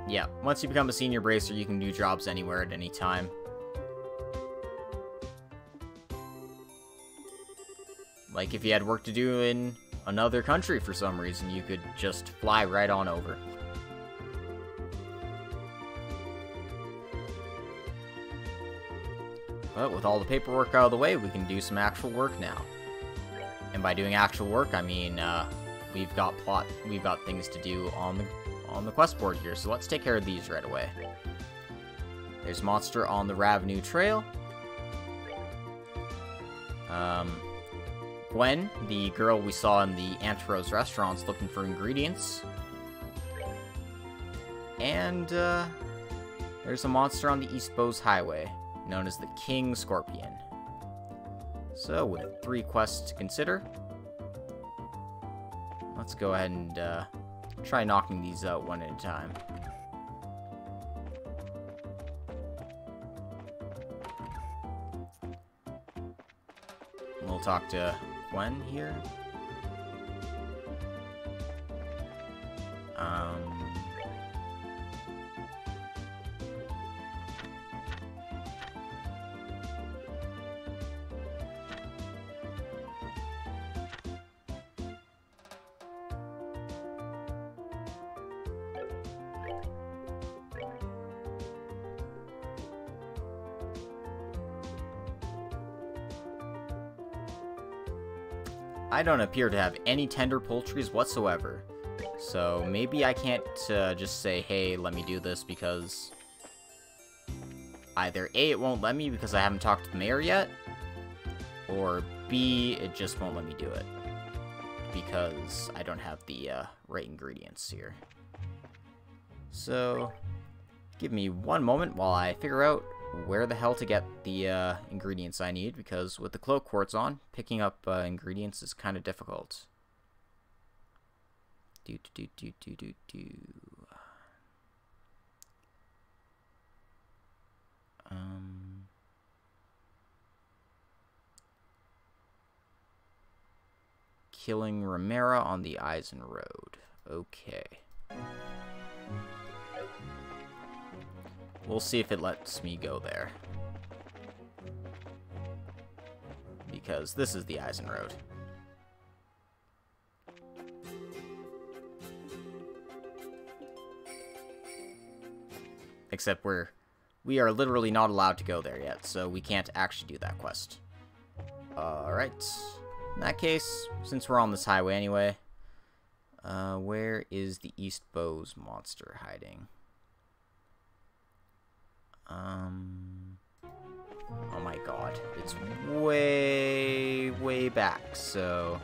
Yeah, once you become a senior bracer, you can do jobs anywhere at any time. Like if you had work to do in another country for some reason, you could just fly right on over. But with all the paperwork out of the way, we can do some actual work now. And by doing actual work, I mean we've got things to do on the quest board here. So let's take care of these right away. There's Monster on the Ravenue Trail. Gwen, the girl we saw in the Anteros restaurants looking for ingredients. And there's a monster on the Eastbows Highway, known as the King Scorpion. So, with 3 quests to consider, let's go ahead and try knocking these out one at a time. We'll talk to Gwen here. I don't appear to have any tender poultries whatsoever, so maybe I can't just say, hey, let me do this, because either A, it won't let me because I haven't talked to the mayor yet, or B, it just won't let me do it because I don't have the right ingredients here. So, give me one moment while I figure out where the hell to get the ingredients I need, because with the cloak quartz on, picking up ingredients is kind of difficult. Killing Ramera on the Eisen Road. Okay. We'll see if it lets me go there. Because this is the Eisen Road. Except we are literally not allowed to go there yet, so we can't actually do that quest. Alright. In that case, since we're on this highway anyway, where is the Eastbows Monster hiding? Oh my god, it's way back, so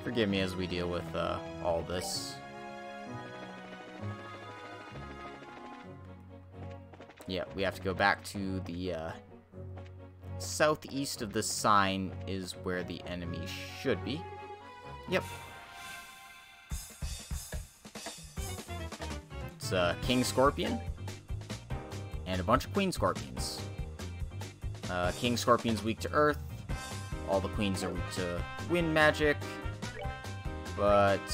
forgive me as we deal with all this. Yeah, we have to go back to the southeast of this sign is where the enemy should be. Yep. It's King Scorpion and a bunch of Queen Scorpions. King Scorpion's weak to Earth. All the Queens are weak to Wind magic. But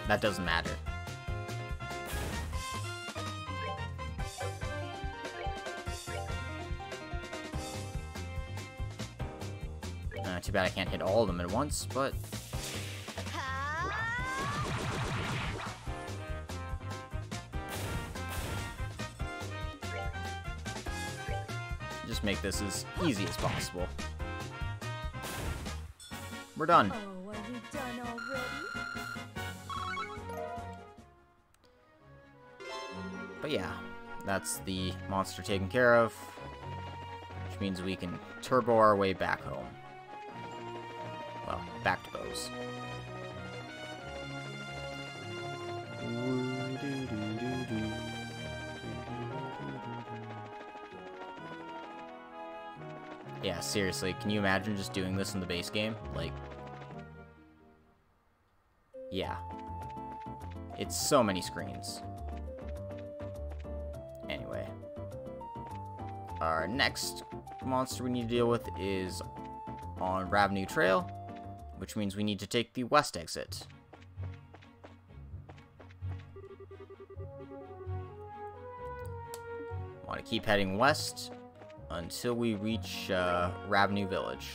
that doesn't matter. Too bad I can't hit all of them at once, but just make this as easy as possible. We're done. Oh, are you done But yeah, that's the monster taken care of, which means we can turbo our way back home. Well, back to BOS. Yeah, seriously, can you imagine just doing this in the base game? Like, yeah. It's so many screens. Anyway. Our next monster we need to deal with is on Ravenue Trail, which means we need to take the west exit. Want to keep heading west until we reach Ravenue Village.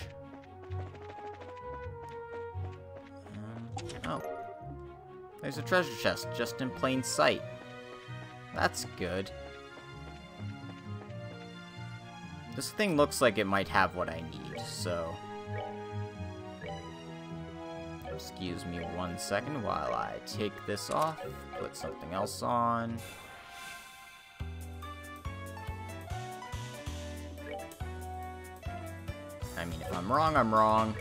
Oh. There's a treasure chest just in plain sight. That's good. This thing looks like it might have what I need, so... Excuse me 1 second while I take this off, put something else on. I mean, if I'm wrong, I'm wrong.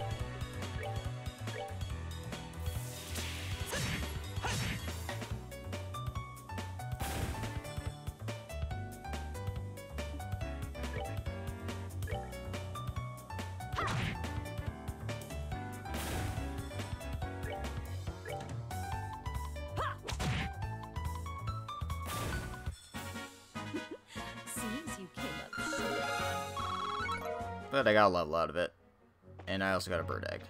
But I got a level out of it. And I also got a bird egg.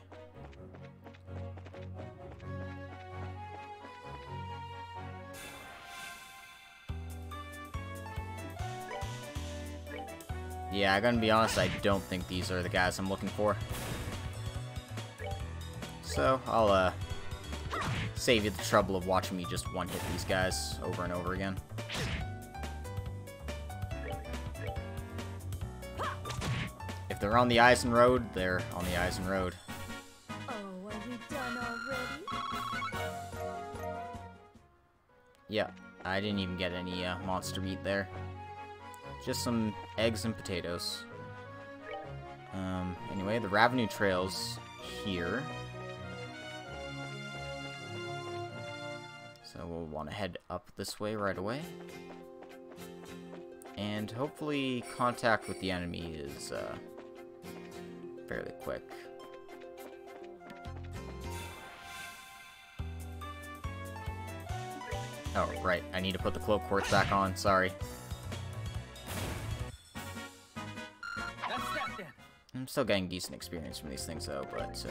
Yeah, I'm gonna be honest, I don't think these are the guys I'm looking for. So, I'll save you the trouble of watching me just one-hit these guys over and over again. If they're on the Eisen Road, they're on the Eisen Road. Oh, are we done already? Yeah, I didn't even get any monster meat there. Just some eggs and potatoes. Anyway, the Ravenue Trail's here. So we'll want to head up this way right away. And hopefully contact with the enemy is fairly quick. Oh, right. I need to put the cloak quartz back on. Sorry. I'm still getting decent experience from these things, though, but,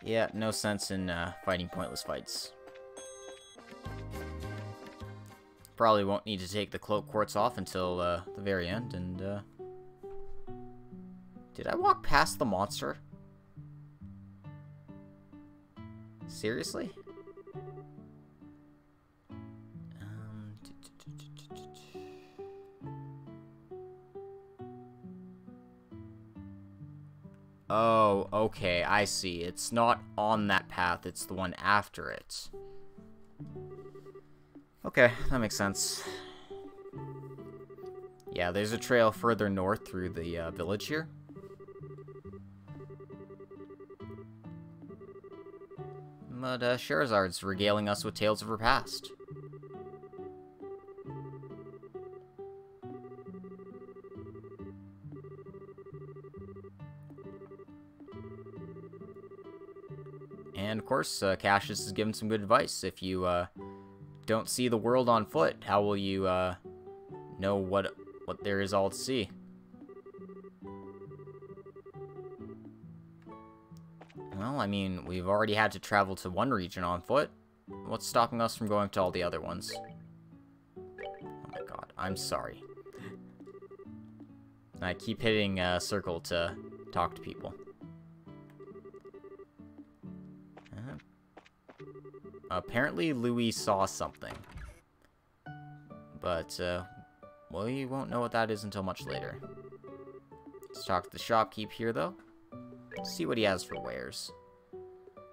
yeah, no sense in fighting pointless fights. Probably won't need to take the cloak quartz off until the very end, and did I walk past the monster? Seriously? Oh, okay, I see. It's not on that path, it's the one after it. Okay, that makes sense. Yeah, there's a trail further north through the village here. But Scheherazad's regaling us with tales of her past. And of course, Cassius has given some good advice. If you don't see the world on foot, how will you know what there is all to see? Well, I mean, we've already had to travel to one region on foot. What's stopping us from going to all the other ones? Oh my god, I'm sorry. I keep hitting circle to talk to people. Apparently Louis saw something. But, well, you won't know what that is until much later. Let's talk to the shopkeep here, though. See what he has for wares.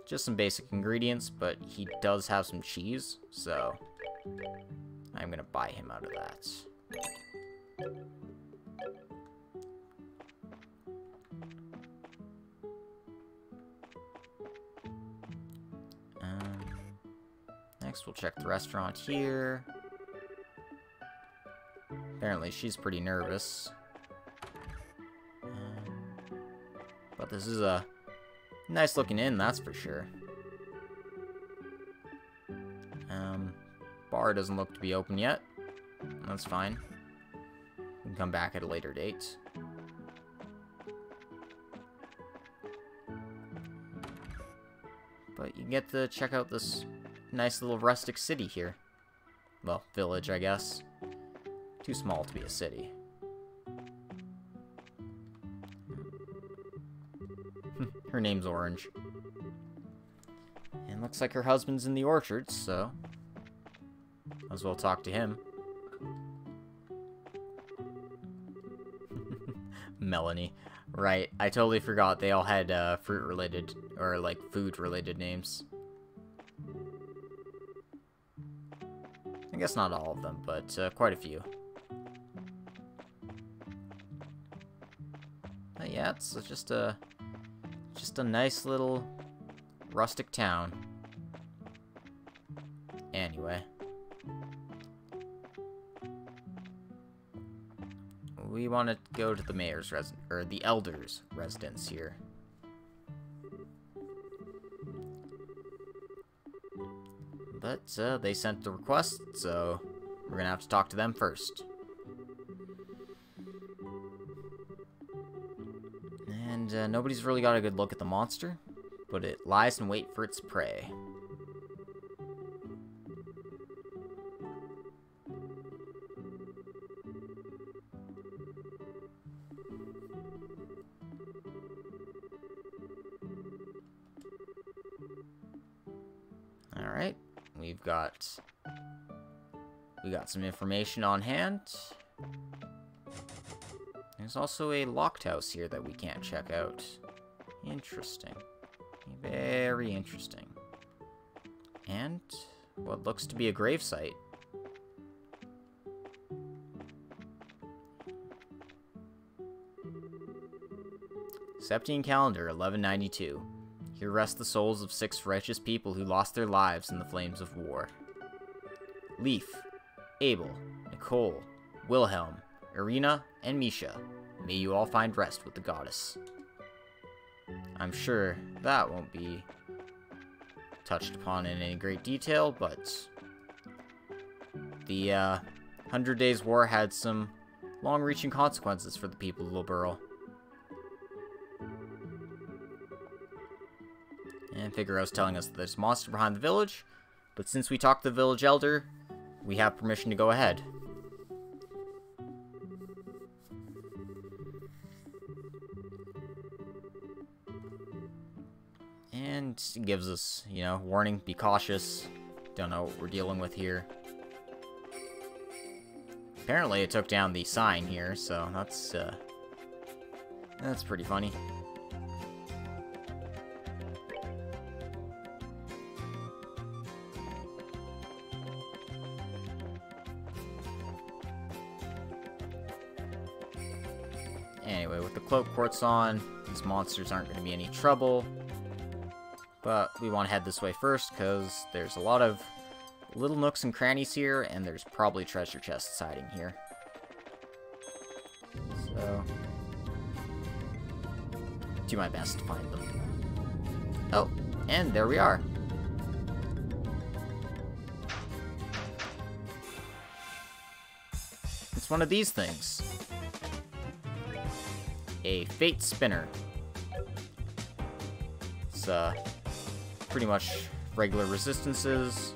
Just some basic ingredients, but he does have some cheese, so I'm gonna buy him out of that. Next, we'll check the restaurant here. Apparently, she's pretty nervous. But this is a nice-looking inn, that's for sure. Bar doesn't look to be open yet. That's fine. We can come back at a later date. But you get to check out this nice little rustic city here. Well, village, I guess. Too small to be a city. Her name's Orange. And looks like her husband's in the orchard, so might as well talk to him. Melanie. Right, I totally forgot they all had fruit-related, or like food-related names. I guess not all of them, but quite a few. But yeah, it's just a nice little rustic town. Anyway, we want to go to the mayor's or the elder's residence here. But they sent the request, so we're gonna have to talk to them first. And nobody's really got a good look at the monster, but it lies in wait for its prey. Alright, we got some information on hand. There's also a locked house here that we can't check out. Interesting. Very interesting. And what looks to be a gravesite. Septine Calendar, 1192. Here rest the souls of 6 righteous people who lost their lives in the flames of war. Leaf, Abel, Nicole, Wilhelm, Irina, and Misha. May you all find rest with the goddess. I'm sure that won't be touched upon in any great detail, but the 100 Days War had some long-reaching consequences for the people of Liberl. And Figaro's telling us that there's a monster behind the village, but since we talked to the village elder, we have permission to go ahead. And it gives us, you know, warning, be cautious. Don't know what we're dealing with here. Apparently it took down the sign here, so that's pretty funny. Anyway, with the cloak quartz on, these monsters aren't going to be any trouble. But we want to head this way first, because there's a lot of little nooks and crannies here, and there's probably treasure chests hiding here. So, do my best to find them. Oh, and there we are. It's one of these things. A Fate Spinner. It's pretty much regular resistances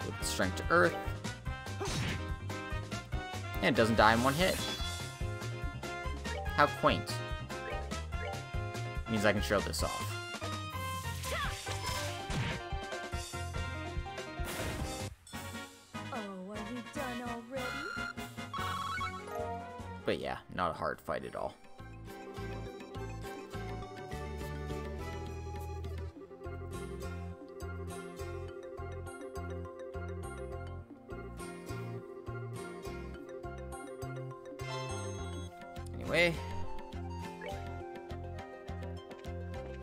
with strength to earth, and it doesn't die in one hit. How quaint. Means I can show this off. But yeah, not a hard fight at all. Anyway,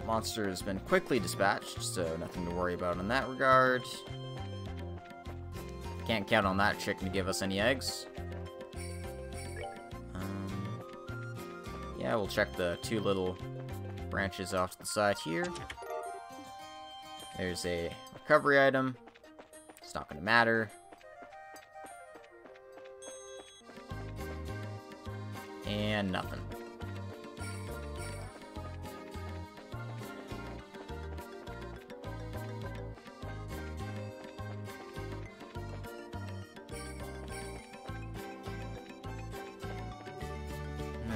monster has been quickly dispatched, so nothing to worry about in that regard. Can't count on that chicken to give us any eggs. Yeah, we'll check the two little branches off to the side here. There's a recovery item. It's not going to matter. And nothing.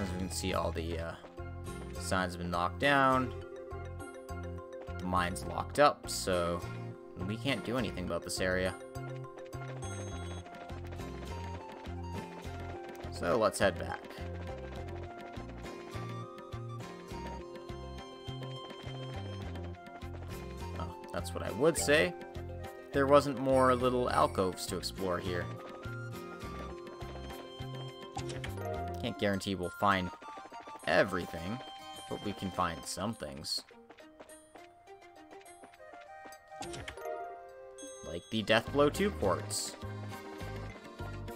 As we can see, all the signs have been knocked down. The mine's locked up, so we can't do anything about this area. So let's head back. Oh, that's what I would say. There wasn't more little alcoves to explore here. Can't guarantee we'll find everything, but we can find some things. Like the Death Blow 2 quartz,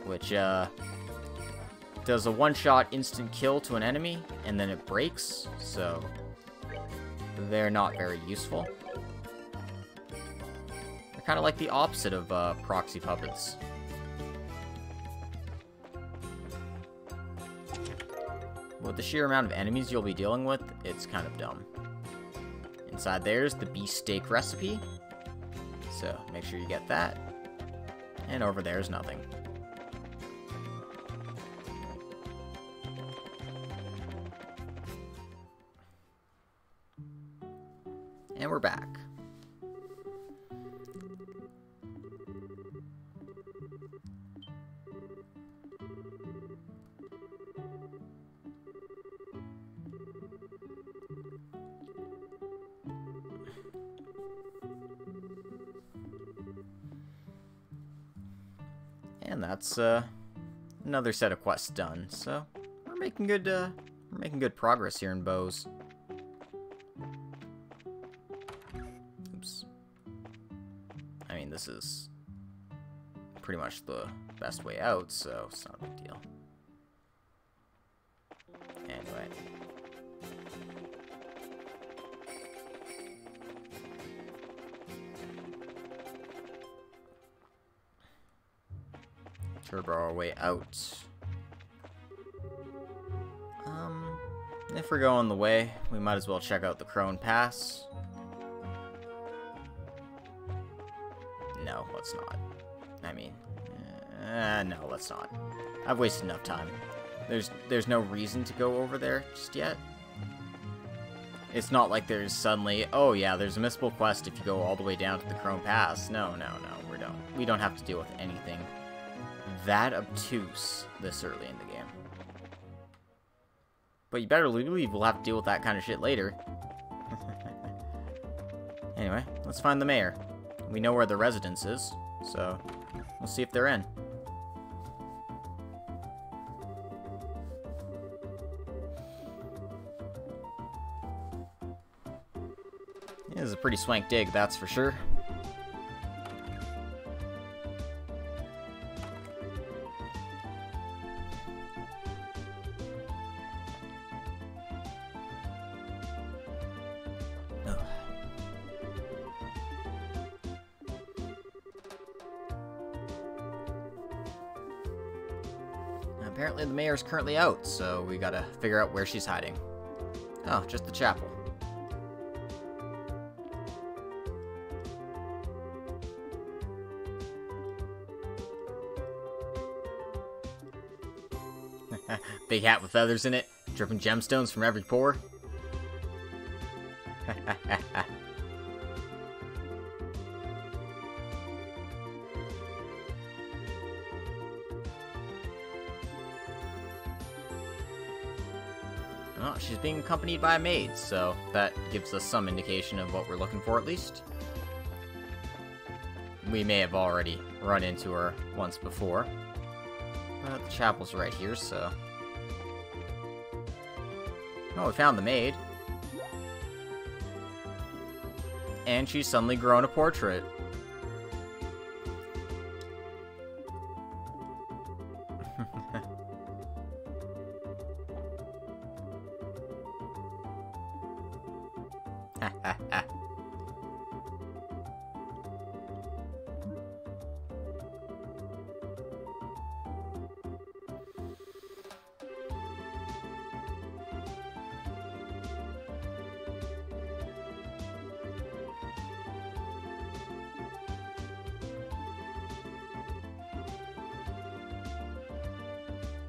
which does a one-shot instant kill to an enemy, and then it breaks, so they're not very useful. They're kind of like the opposite of proxy puppets. With the sheer amount of enemies you'll be dealing with, it's kind of dumb. Inside there's the beefsteak recipe, so make sure you get that. And over there's nothing. And we're back. And that's another set of quests done. So we're making good progress here in BOS. Oops. I mean, this is pretty much the best way out, so it's not a big deal. Anyway. Turbo our way out. If we're going the way, we might as well check out the Crone Pass. No, let's not. I mean, no, let's not. I've wasted enough time. There's no reason to go over there just yet. It's not like there's suddenly, oh yeah, there's a missable quest if you go all the way down to the Crone Pass. No, we don't have to deal with anything that obtuse this early in the game. But you better believe we'll have to deal with that kind of shit later. Anyway, let's find the mayor. We know where the residence is, so we'll see if they're in. This is a pretty swank dig, that's for sure. Apparently the mayor's currently out, so we gotta figure out where she's hiding. Oh, just the chapel. Big hat with feathers in it, dripping gemstones from every pore. Oh, she's being accompanied by a maid, so that gives us some indication of what we're looking for, at least. We may have already run into her once before. But the chapel's right here, so... Oh, we found the maid. And she's suddenly grown a portrait.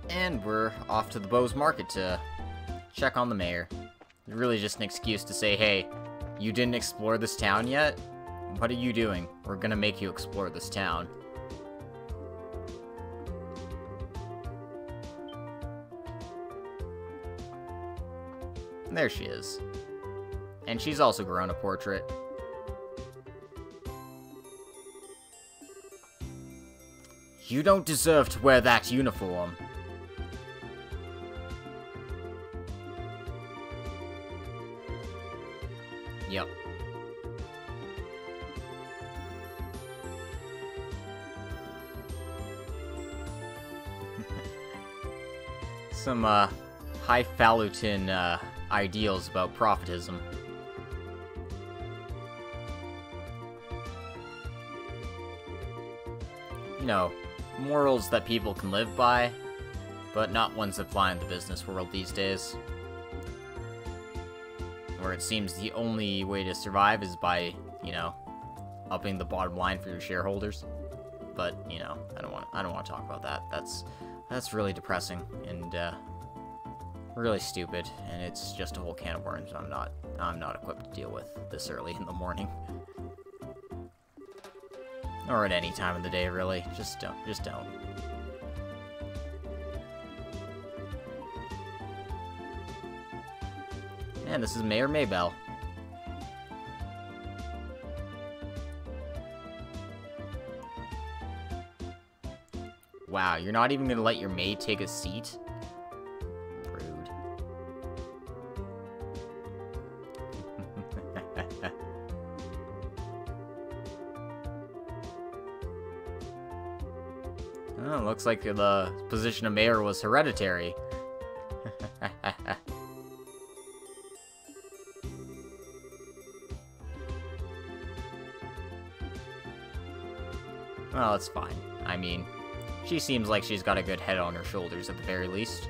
And we're off to the BOS Market to check on the mayor. It's really just an excuse to say, hey, you didn't explore this town yet? What are you doing? We're gonna make you explore this town. And there she is. And she's also grown a portrait. You don't deserve to wear that uniform. Yep. Some, highfalutin, ideals about profitism. You know, morals that people can live by, but not ones that fly in the business world these days. Where it seems the only way to survive is by, you know, upping the bottom line for your shareholders. But, you know, I don't want to talk about that. That's really depressing and really stupid, and it's just a whole can of worms I'm not equipped to deal with this early in the morning. Or at any time of the day, really. Just don't. And this is Mayor Maybell. Wow, you're not even gonna let your maid take a seat? Rude. Oh, looks like the position of mayor was hereditary. Well, it's fine. I mean, she seems like she's got a good head on her shoulders at the very least.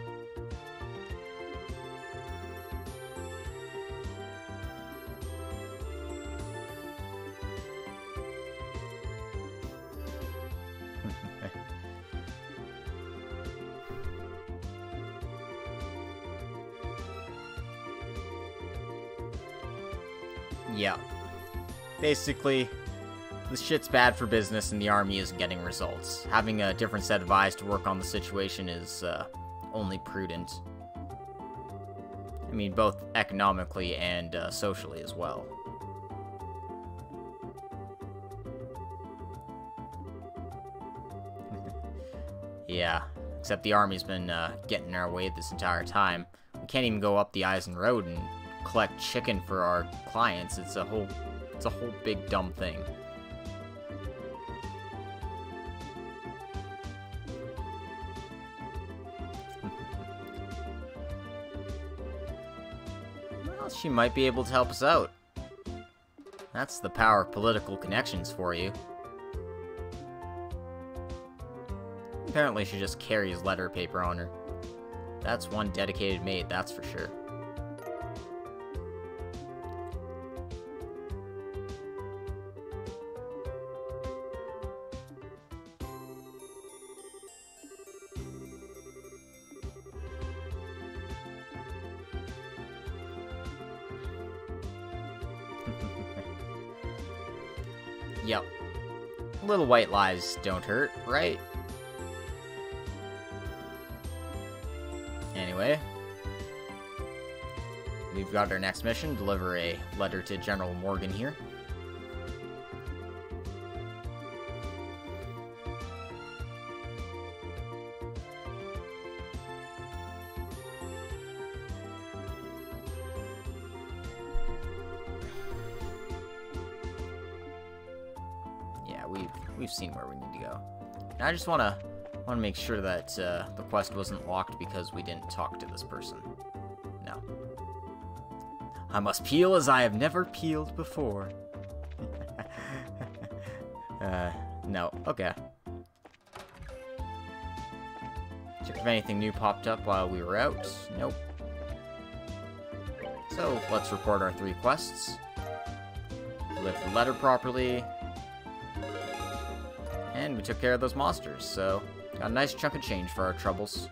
Yeah. Basically, this shit's bad for business and the army isn't getting results. Having a different set of eyes to work on the situation is only prudent. I mean, both economically and socially as well. Yeah, except the army's been getting in our way this entire time. We can't even go up the Eisen Road and collect chicken for our clients. It's a whole big dumb thing. Well, she might be able to help us out. That's the power of political connections for you. Apparently she just carries letter paper on her. That's one dedicated maid, that's for sure. Yep. Little white lies don't hurt, right? Anyway. we've got our next mission. Deliver a letter to General Morgan here. Yeah, we've seen where we need to go. And I just want to make sure that the quest wasn't locked because we didn't talk to this person. No. I must peel as I have never peeled before. No. Okay. Check if anything new popped up while we were out. Nope. So, let's report our 3 quests. Deliver the letter properly. And we took care of those monsters, so got a nice chunk of change for our troubles.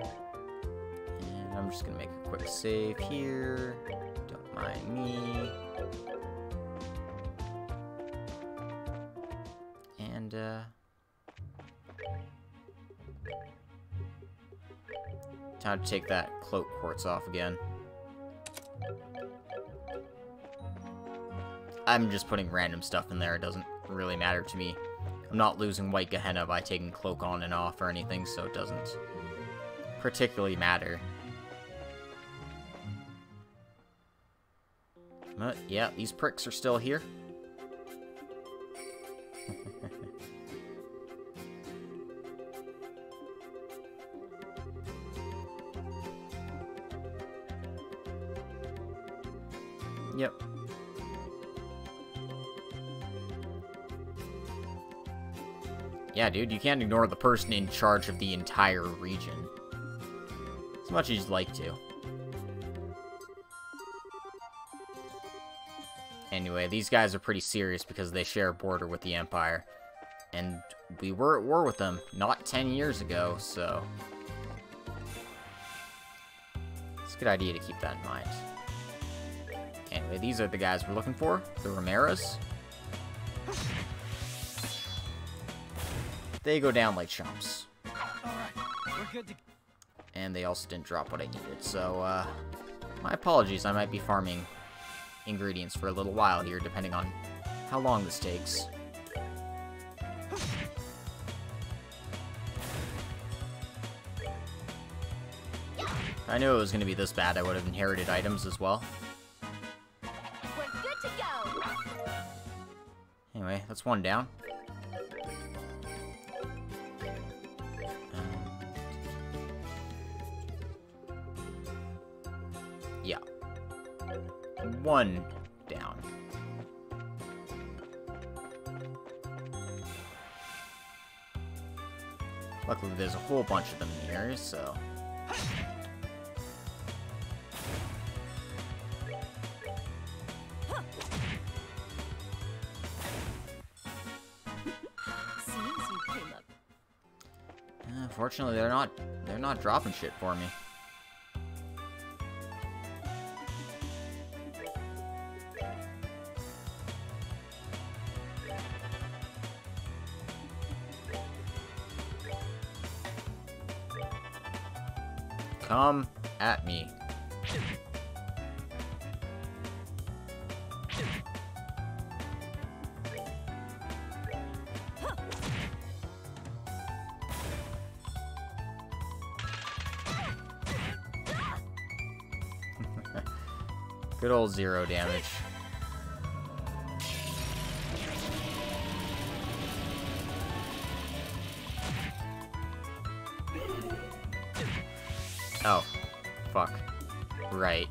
And I'm just gonna make a quick save here. Don't mind me. And, time to take that cloak quartz off again. I'm just putting random stuff in there. It doesn't really matter to me. I'm not losing White Gehenna by taking cloak on and off or anything, so it doesn't particularly matter. But, yeah, these pricks are still here. Yep. Yeah, dude, you can't ignore the person in charge of the entire region. As much as you'd like to. Anyway, these guys are pretty serious because they share a border with the Empire. And we were at war with them not 10 years ago, so... it's a good idea to keep that in mind. Anyway, these are the guys we're looking for. The Romeras. They go down like chumps. Alright, we're good to... And they also didn't drop what I needed, so, my apologies, I might be farming ingredients for a little while here, depending on how long this takes. If I knew it was going to be this bad, I would have inherited items as well. We're good to go. Anyway, that's one down. Yeah. One down. Luckily, there's a whole bunch of them here, so... Seems you came up. Unfortunately, they're not dropping shit for me. Come at me. Good old 0 damage. Oh, fuck. Right.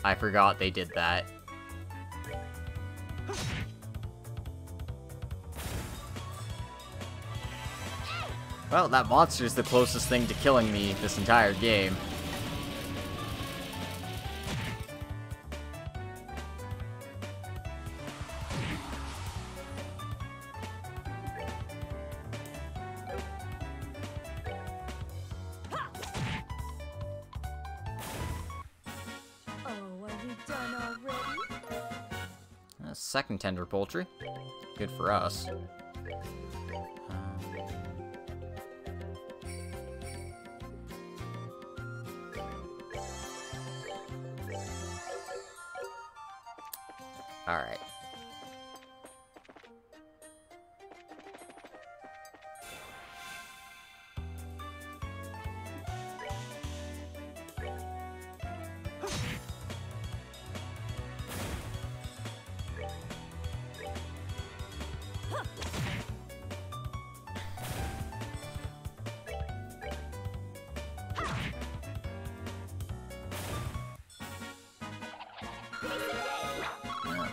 I forgot they did that. Well, that monster is the closest thing to killing me this entire game. Second tender poultry. Good for us. Alright.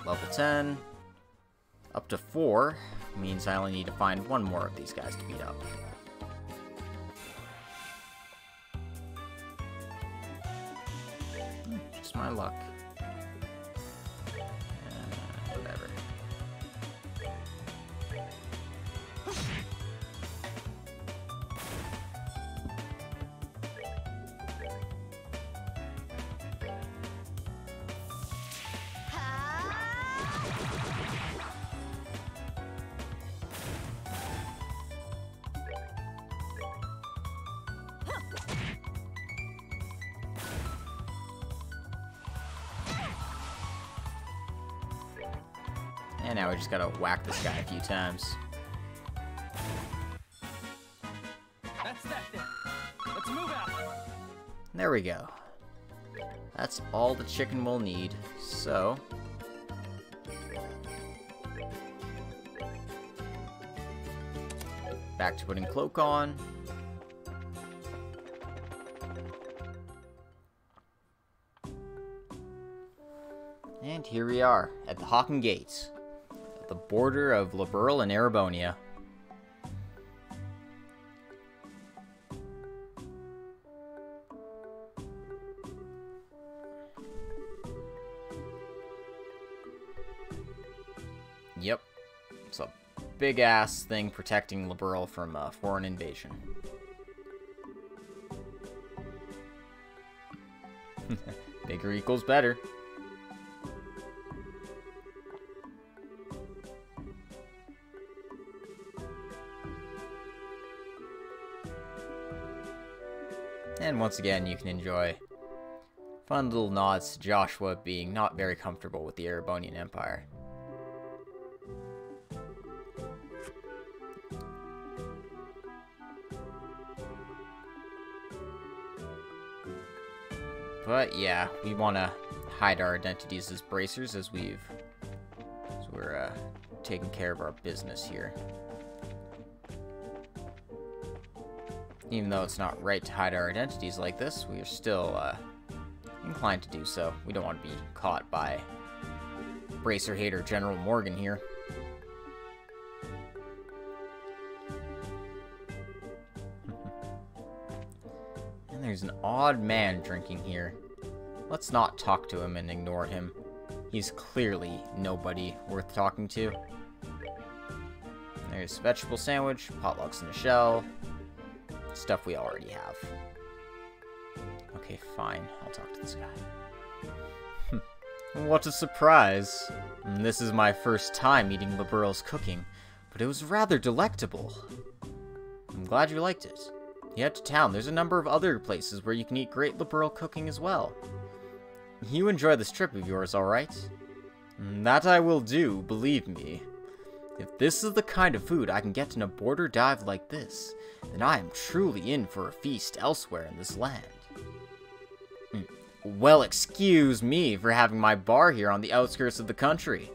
Level 10. Up to 4 means I only need to find one more of these guys to beat up. Just my luck. Whatever. And now we just gotta whack this guy a few times. That's that then. Let's move out. There we go. That's all the chicken will need. So... back to putting cloak on. And here we are, at the Hawken Gates, at the border of Liberl and Erebonia. Yep, it's a big-ass thing protecting Liberl from foreign invasion. Bigger equals better. And once again, you can enjoy fun little nods to Joshua being not very comfortable with the Erebonian Empire. But yeah, we want to hide our identities as bracers as we're taking care of our business here. Even though it's not right to hide our identities like this, we are still inclined to do so. We don't want to be caught by bracer hater General Morgan here. And there's an odd man drinking here. Let's not talk to him and ignore him. He's clearly nobody worth talking to. There's vegetable sandwich, potlucks in a shell. Stuff we already have. Okay, fine. I'll talk to this guy. What a surprise. This is my first time eating Liberl's cooking, but it was rather delectable. I'm glad you liked it. Head to town. There's a number of other places where you can eat great Liberl cooking as well. You enjoy this trip of yours, alright? That I will do, believe me. If this is the kind of food I can get in a border dive like this, then I am truly in for a feast elsewhere in this land. Well, excuse me for having my bar here on the outskirts of the country.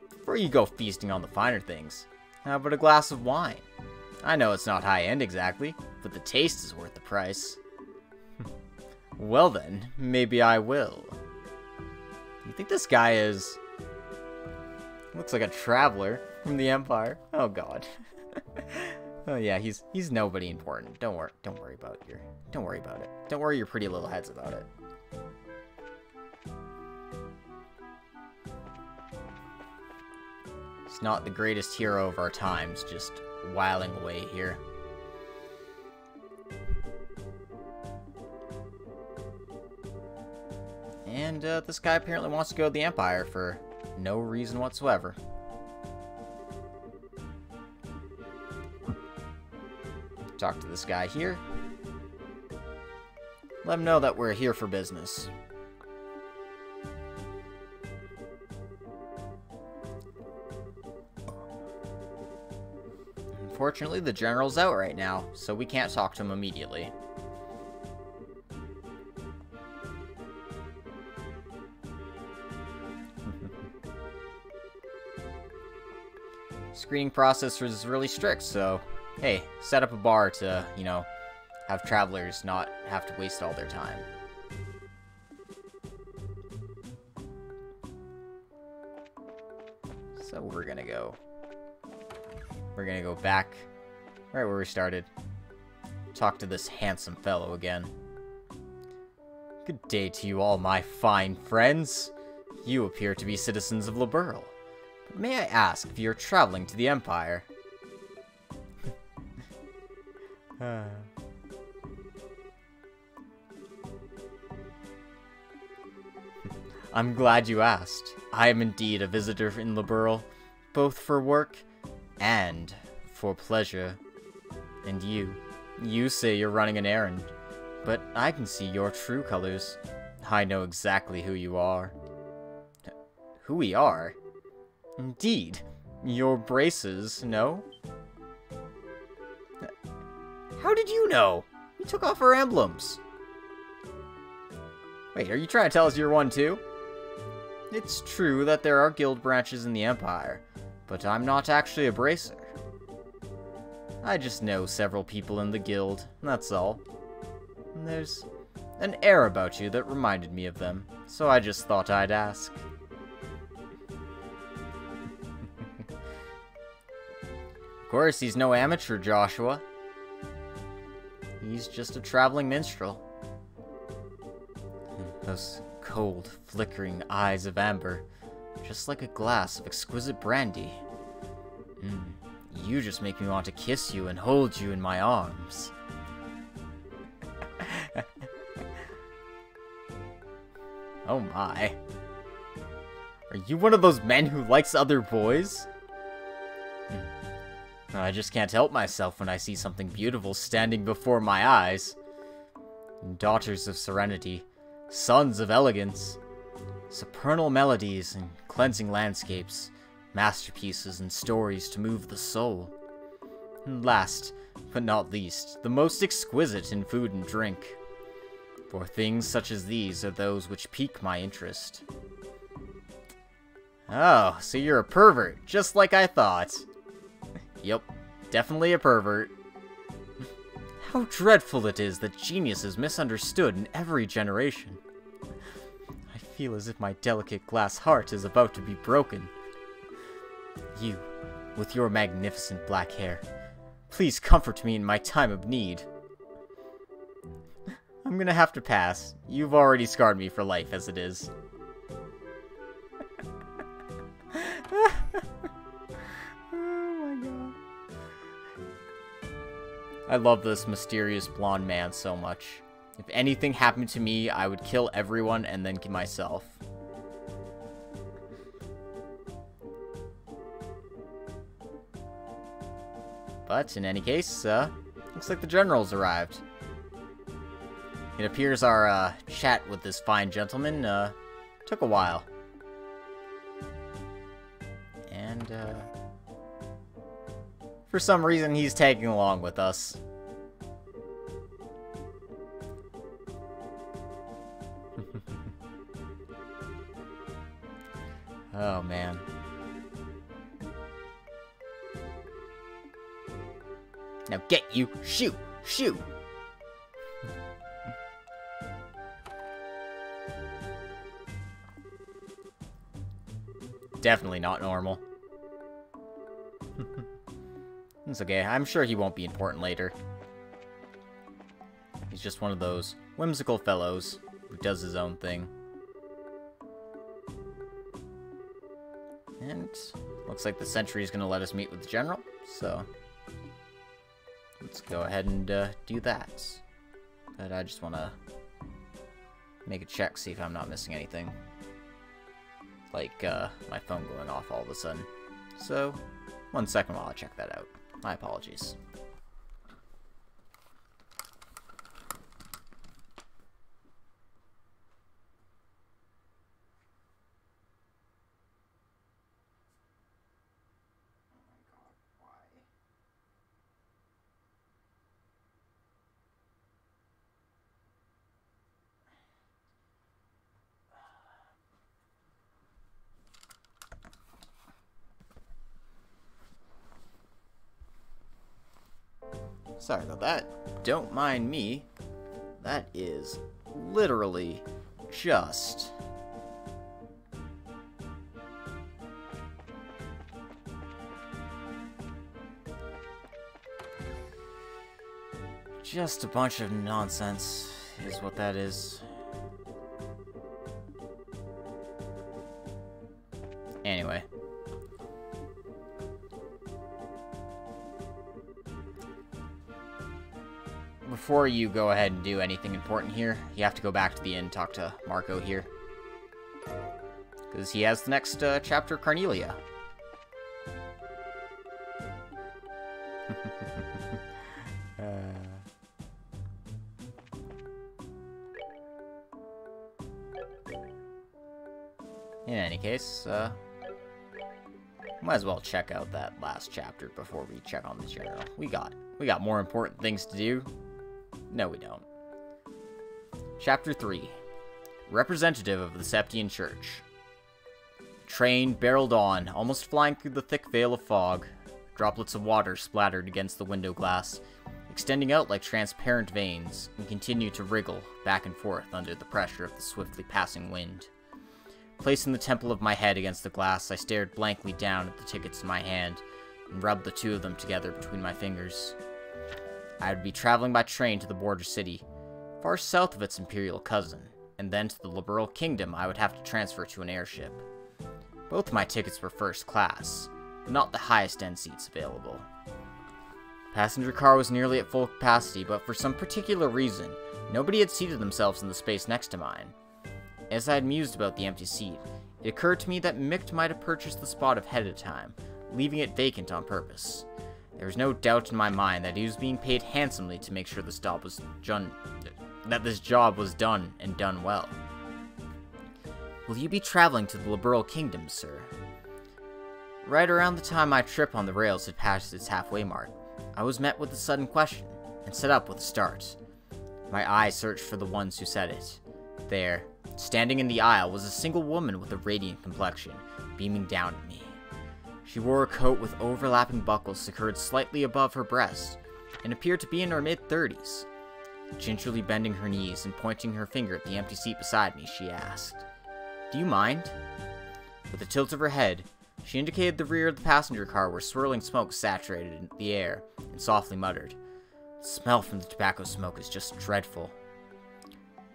Before you go feasting on the finer things, how about a glass of wine? I know it's not high-end exactly, but the taste is worth the price. Well then, maybe I will. You think this guy is... looks like a traveler from the Empire. Oh god. Oh yeah, he's nobody important. Don't worry about it. Don't worry your pretty little heads about it. He's not the greatest hero of our times, just whiling away here. And this guy apparently wants to go to the Empire for no reason whatsoever. Talk to this guy here. Let him know that we're here for business. unfortunately, the general's out right now, so we can't talk to him immediately. Screening process was really strict, so hey, set up a bar to, you know, have travelers not have to waste all their time. So we're gonna go back right where we started. Talk to this handsome fellow again. Good day to you all, my fine friends. You appear to be citizens of Liberl. But may I ask if you're traveling to the Empire? I'm glad you asked. I am indeed a visitor in Liberl, both for work and for pleasure. And you say you're running an errand, but I can see your true colors. I know exactly who you are. Who we are? Indeed. Your braces, no? How did you know? We took off our emblems. Wait, are you trying to tell us you're one too? It's true that there are guild branches in the Empire, but I'm not actually a bracer. I just know several people in the guild, that's all. And there's an air about you that reminded me of them, so I just thought I'd ask. Of course, he's no amateur, Joshua. He's just a traveling minstrel. Those cold, flickering eyes of amber, just like a glass of exquisite brandy. You just make me want to kiss you and hold you in my arms. Oh my. Are you one of those men who likes other boys? I just can't help myself when I see something beautiful standing before my eyes. Daughters of serenity, sons of elegance, supernal melodies and cleansing landscapes, masterpieces and stories to move the soul. And last, but not least, the most exquisite in food and drink. For things such as these are those which pique my interest. Oh, so you're a pervert, just like I thought. Yep, definitely a pervert. How dreadful it is that genius is misunderstood in every generation. I feel as if my delicate glass heart is about to be broken. You, with your magnificent black hair, please comfort me in my time of need. I'm gonna have to pass. You've already scarred me for life as it is. I love this mysterious blonde man so much. If anything happened to me, I would kill everyone and then kill myself. But in any case, looks like the general's arrived. It appears our chat with this fine gentleman took a while. And for some reason, he's tagging along with us. Oh, man. Now get you! Shoot! Shoot! Definitely not normal. It's okay, I'm sure he won't be important later. He's just one of those whimsical fellows who does his own thing. And looks like the sentry is going to let us meet with the general, so let's go ahead and do that. But I just want to make a check, see if I'm not missing anything. Like my phone going off all of a sudden. So, 1 second while I check that out. My apologies. Sorry about that. Don't mind me. That is literally just... just a bunch of nonsense, is what that is. Anyway. Before you go ahead and do anything important here, you have to go back to the inn and talk to Marco here. Because he has the next chapter, Carnelia. In any case, might as well check out that last chapter before we check on the general. We got more important things to do. No, we don't. Chapter 3. Representative of the Septian Church. Train barreled on, almost flying through the thick veil of fog. Droplets of water splattered against the window glass, extending out like transparent veins, and continued to wriggle back and forth under the pressure of the swiftly passing wind. Placing the temple of my head against the glass, I stared blankly down at the tickets in my hand, and rubbed the two of them together between my fingers. I would be traveling by train to the border city, far south of its imperial cousin, and then to the liberal kingdom I would have to transfer to an airship. Both my tickets were first class, but not the highest end seats available. The passenger car was nearly at full capacity, but for some particular reason, nobody had seated themselves in the space next to mine. As I had mused about the empty seat, it occurred to me that Mick might have purchased the spot ahead of time, leaving it vacant on purpose. There was no doubt in my mind that he was being paid handsomely to make sure this job was done and done well. Will you be traveling to the Liberal Kingdom, sir? Right around the time my trip on the rails had passed its halfway mark, I was met with a sudden question, and set up with a start. My eyes searched for the ones who said it. There, standing in the aisle, was a single woman with a radiant complexion, beaming down at me. She wore a coat with overlapping buckles secured slightly above her breast, and appeared to be in her mid-30s. Gingerly bending her knees and pointing her finger at the empty seat beside me, she asked, "Do you mind?" With a tilt of her head, she indicated the rear of the passenger car where swirling smoke saturated the air, and softly muttered, "The smell from the tobacco smoke is just dreadful."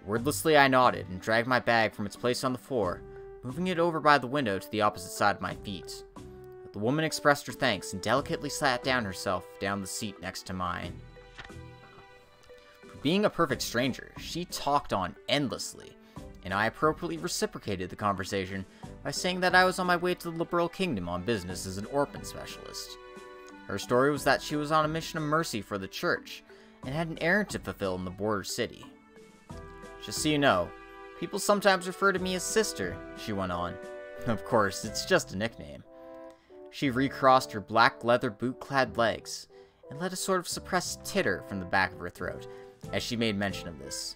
Wordlessly, I nodded and dragged my bag from its place on the floor, moving it over by the window to the opposite side of my feet. The woman expressed her thanks and delicately sat down herself down the seat next to mine. For being a perfect stranger, she talked on endlessly, and I appropriately reciprocated the conversation by saying that I was on my way to the Liberal Kingdom on business as an orphan specialist. Her story was that she was on a mission of mercy for the church, and had an errand to fulfill in the border city. "Just so you know, people sometimes refer to me as Sister," she went on. "Of course, it's just a nickname." She recrossed her black leather boot-clad legs, and let a sort of suppressed titter from the back of her throat, as she made mention of this.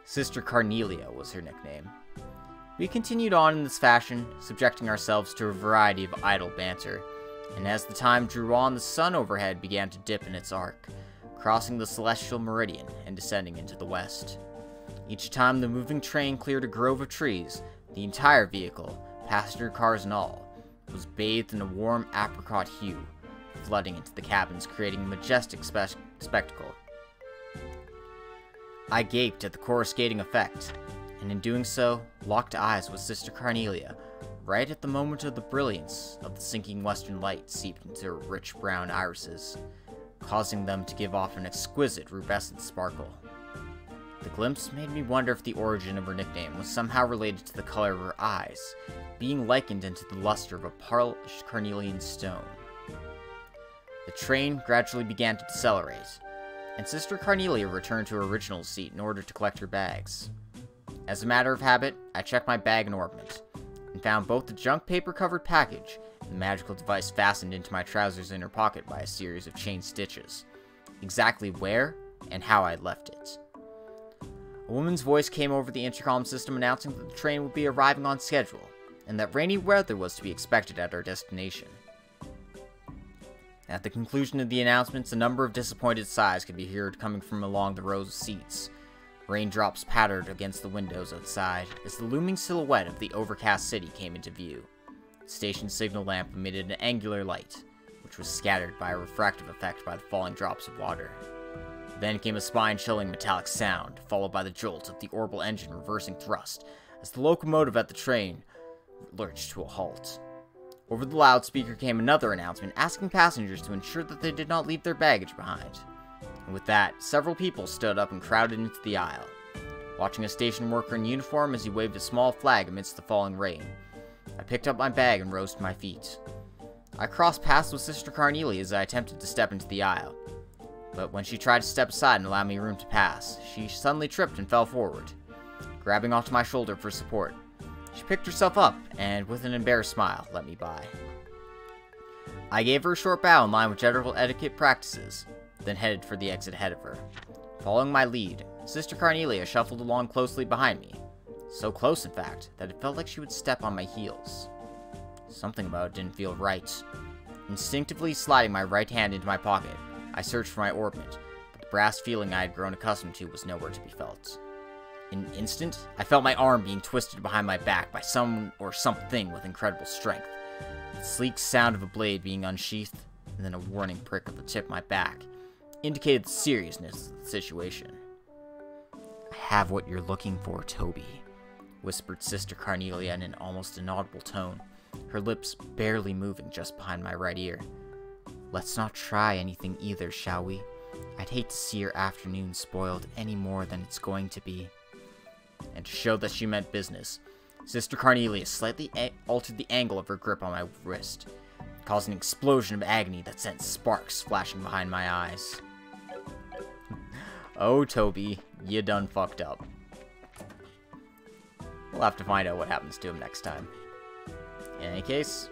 Sister Carnelia was her nickname. We continued on in this fashion, subjecting ourselves to a variety of idle banter, and as the time drew on, the sun overhead began to dip in its arc, crossing the celestial meridian and descending into the west. Each time the moving train cleared a grove of trees, the entire vehicle, passenger cars and all, was bathed in a warm apricot hue, flooding into the cabins, creating a majestic spectacle. I gaped at the coruscating effect, and in doing so, locked eyes with Sister Carnelia, right at the moment of the brilliance of the sinking western light seeped into her rich brown irises, causing them to give off an exquisite rubescent sparkle. The glimpse made me wonder if the origin of her nickname was somehow related to the color of her eyes, being likened into the luster of a polished carnelian stone. The train gradually began to decelerate, and Sister Carnelia returned to her original seat in order to collect her bags. As a matter of habit, I checked my bag and ornament, and found both the junk paper-covered package and the magical device fastened into my trousers' inner pocket by a series of chain stitches, exactly where and how I had left it. A woman's voice came over the intercom system announcing that the train would be arriving on schedule, and that rainy weather was to be expected at our destination. At the conclusion of the announcements, a number of disappointed sighs could be heard coming from along the rows of seats. Raindrops pattered against the windows outside as the looming silhouette of the overcast city came into view. The station signal lamp emitted an angular light, which was scattered by a refractive effect by the falling drops of water. Then came a spine-chilling metallic sound, followed by the jolt of the orbital engine reversing thrust as the locomotive at the train lurched to a halt. Over the loudspeaker came another announcement asking passengers to ensure that they did not leave their baggage behind. And with that, several people stood up and crowded into the aisle, watching a station worker in uniform as he waved a small flag amidst the falling rain. I picked up my bag and rose to my feet. I crossed paths with Sister Carnelia as I attempted to step into the aisle, but when she tried to step aside and allow me room to pass, she suddenly tripped and fell forward, grabbing onto my shoulder for support. She picked herself up, and with an embarrassed smile, let me by. I gave her a short bow in line with general etiquette practices, then headed for the exit ahead of her. Following my lead, Sister Carnelia shuffled along closely behind me. So close, in fact, that it felt like she would step on my heels. Something about it didn't feel right. Instinctively sliding my right hand into my pocket, I searched for my orbment, but the brass feeling I had grown accustomed to was nowhere to be felt. In an instant, I felt my arm being twisted behind my back by someone or something with incredible strength. The sleek sound of a blade being unsheathed, and then a warning prick of the tip of my back, indicated the seriousness of the situation. "I have what you're looking for, Toby," whispered Sister Carnelia in an almost inaudible tone, her lips barely moving just behind my right ear. "Let's not try anything either, shall we? I'd hate to see your afternoon spoiled any more than it's going to be." And to show that she meant business, Sister Carnelia slightly altered the angle of her grip on my wrist, causing an explosion of agony that sent sparks flashing behind my eyes. Oh, Toby, you done fucked up. We'll have to find out what happens to him next time. In any case,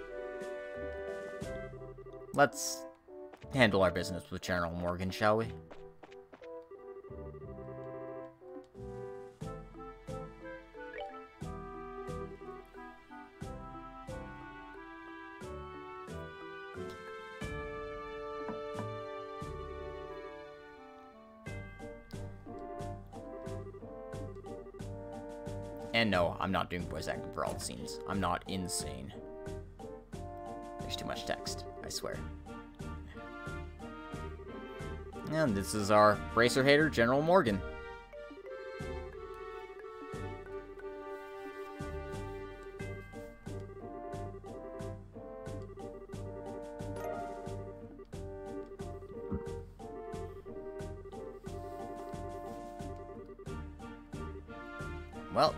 let's handle our business with General Morgan, shall we? And no, I'm not doing voice acting for all the scenes. I'm not insane. There's too much text, I swear. And this is our bracer hater, General Morgan. Well.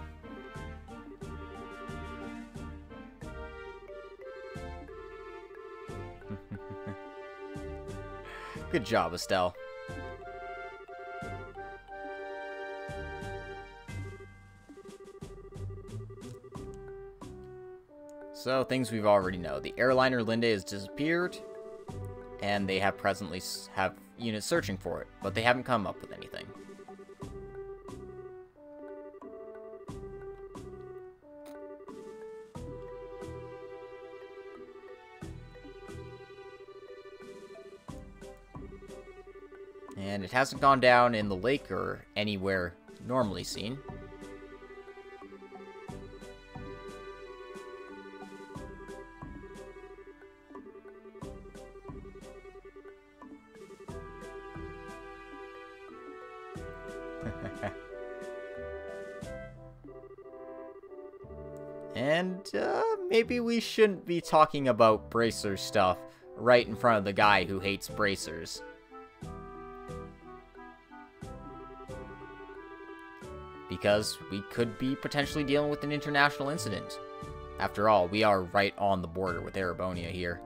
Good job, Estelle. So, things we've already know. The airliner Linde has disappeared, and they have presently have units searching for it, but they haven't come up with anything. And it hasn't gone down in the lake or anywhere normally seen. And maybe we shouldn't be talking about bracer stuff right in front of the guy who hates bracers. Because we could be potentially dealing with an international incident. After all, we are right on the border with Erebonia here.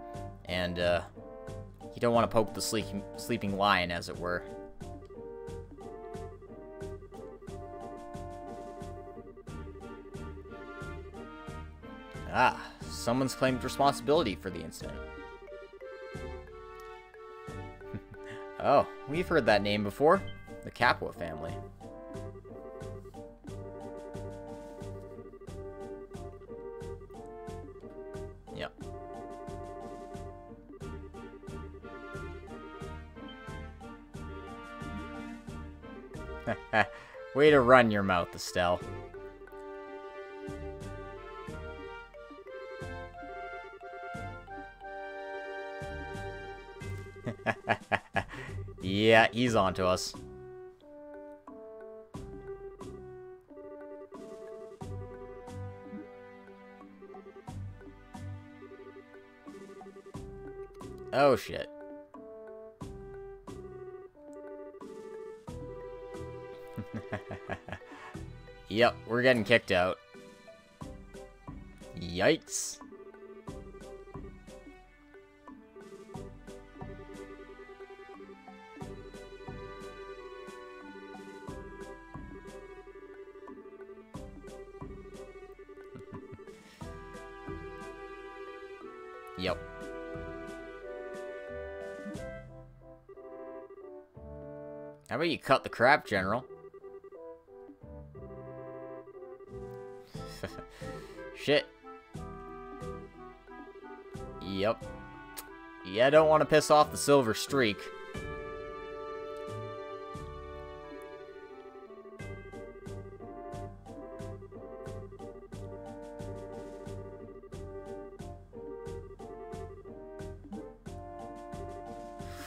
And, you don't want to poke the sleeping lion, as it were. Ah, someone's claimed responsibility for the incident. Oh, we've heard that name before. The Capua family. Yep. Way to run your mouth, Estelle. Yeah, he's onto us. Oh, shit. Yep, we're getting kicked out. Yikes. Yep. How about you cut the crap, General? Shit. Yep. Yeah, I don't want to piss off the Silver Streak.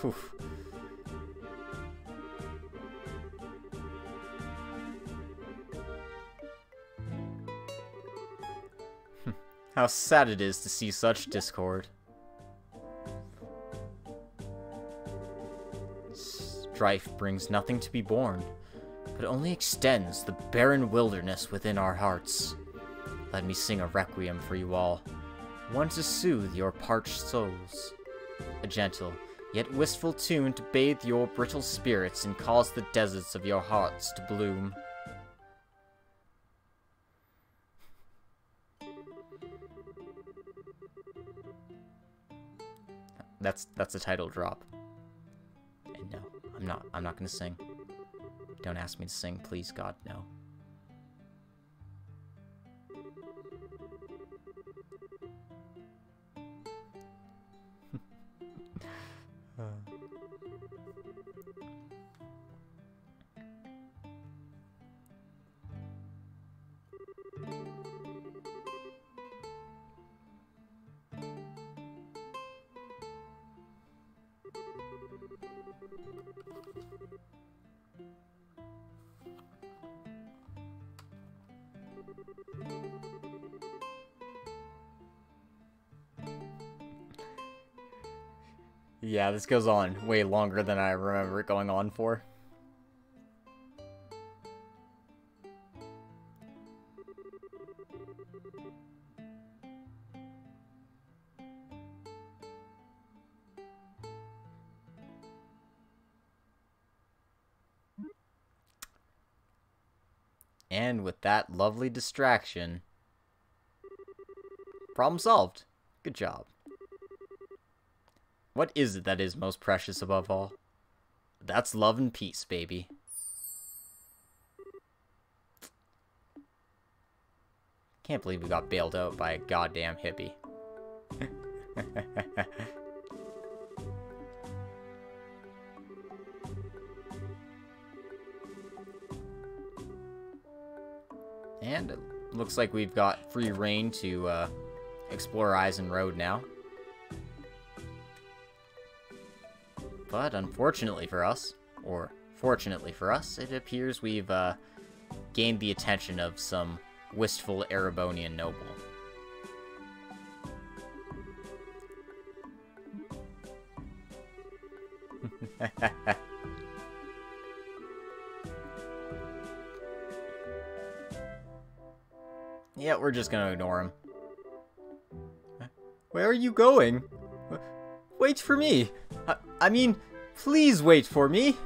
Whew. How sad it is to see such discord. Strife brings nothing to be born, but only extends the barren wilderness within our hearts. Let me sing a requiem for you all, one to soothe your parched souls. A gentle, yet wistful tune to bathe your brittle spirits and cause the deserts of your hearts to bloom. That's a title drop. And no, I'm not gonna sing. Don't ask me to sing, please, God, no. Yeah, this goes on way longer than I remember it going on for. And with that lovely distraction, problem solved. Good job. What is it that is most precious above all? That's love and peace, baby. Can't believe we got bailed out by a goddamn hippie. And it looks like we've got free reign to explore Eisen Road now. But unfortunately for us, or fortunately for us, it appears we've gained the attention of some wistful Erebonian noble. Yeah, we're just gonna ignore him. Where are you going? Wait for me! I mean, please wait for me!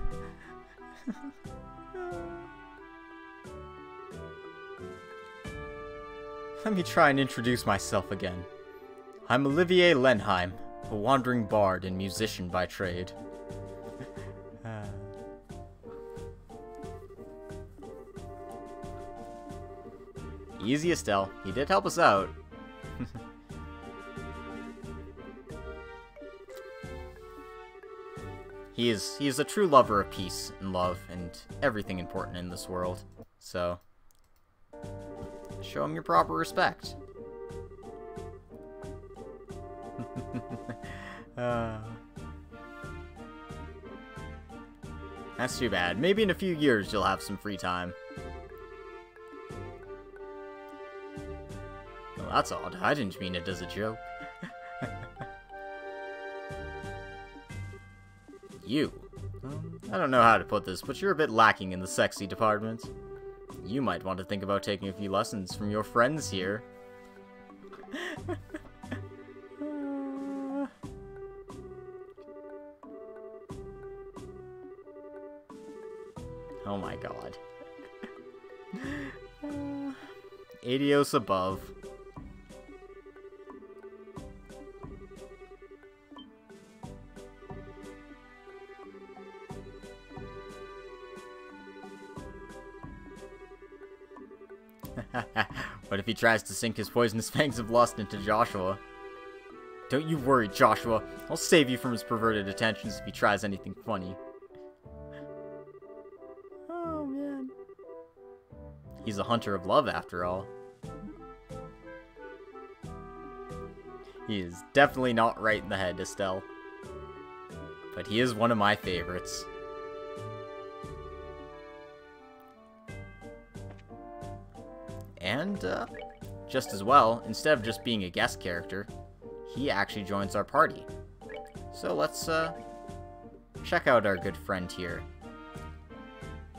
Let me try and introduce myself again. I'm Olivier Lenheim, a wandering bard and musician by trade. Easy, Estelle. He did help us out. He is a true lover of peace and love and everything important in this world. So, show him your proper respect. That's too bad. Maybe in a few years you'll have some free time. Well, that's odd. I didn't mean it as a joke. You. I don't know how to put this, but you're a bit lacking in the sexy department. You might want to think about taking a few lessons from your friends here. Oh my god. Adios above. What if he tries to sink his poisonous fangs of lust into Joshua? Don't you worry, Joshua. I'll save you from his perverted attentions if he tries anything funny. Oh, man. He's a hunter of love, after all. He is definitely not right in the head, Estelle. But he is one of my favorites. And, just as well, instead of just being a guest character, he actually joins our party. So let's, check out our good friend here.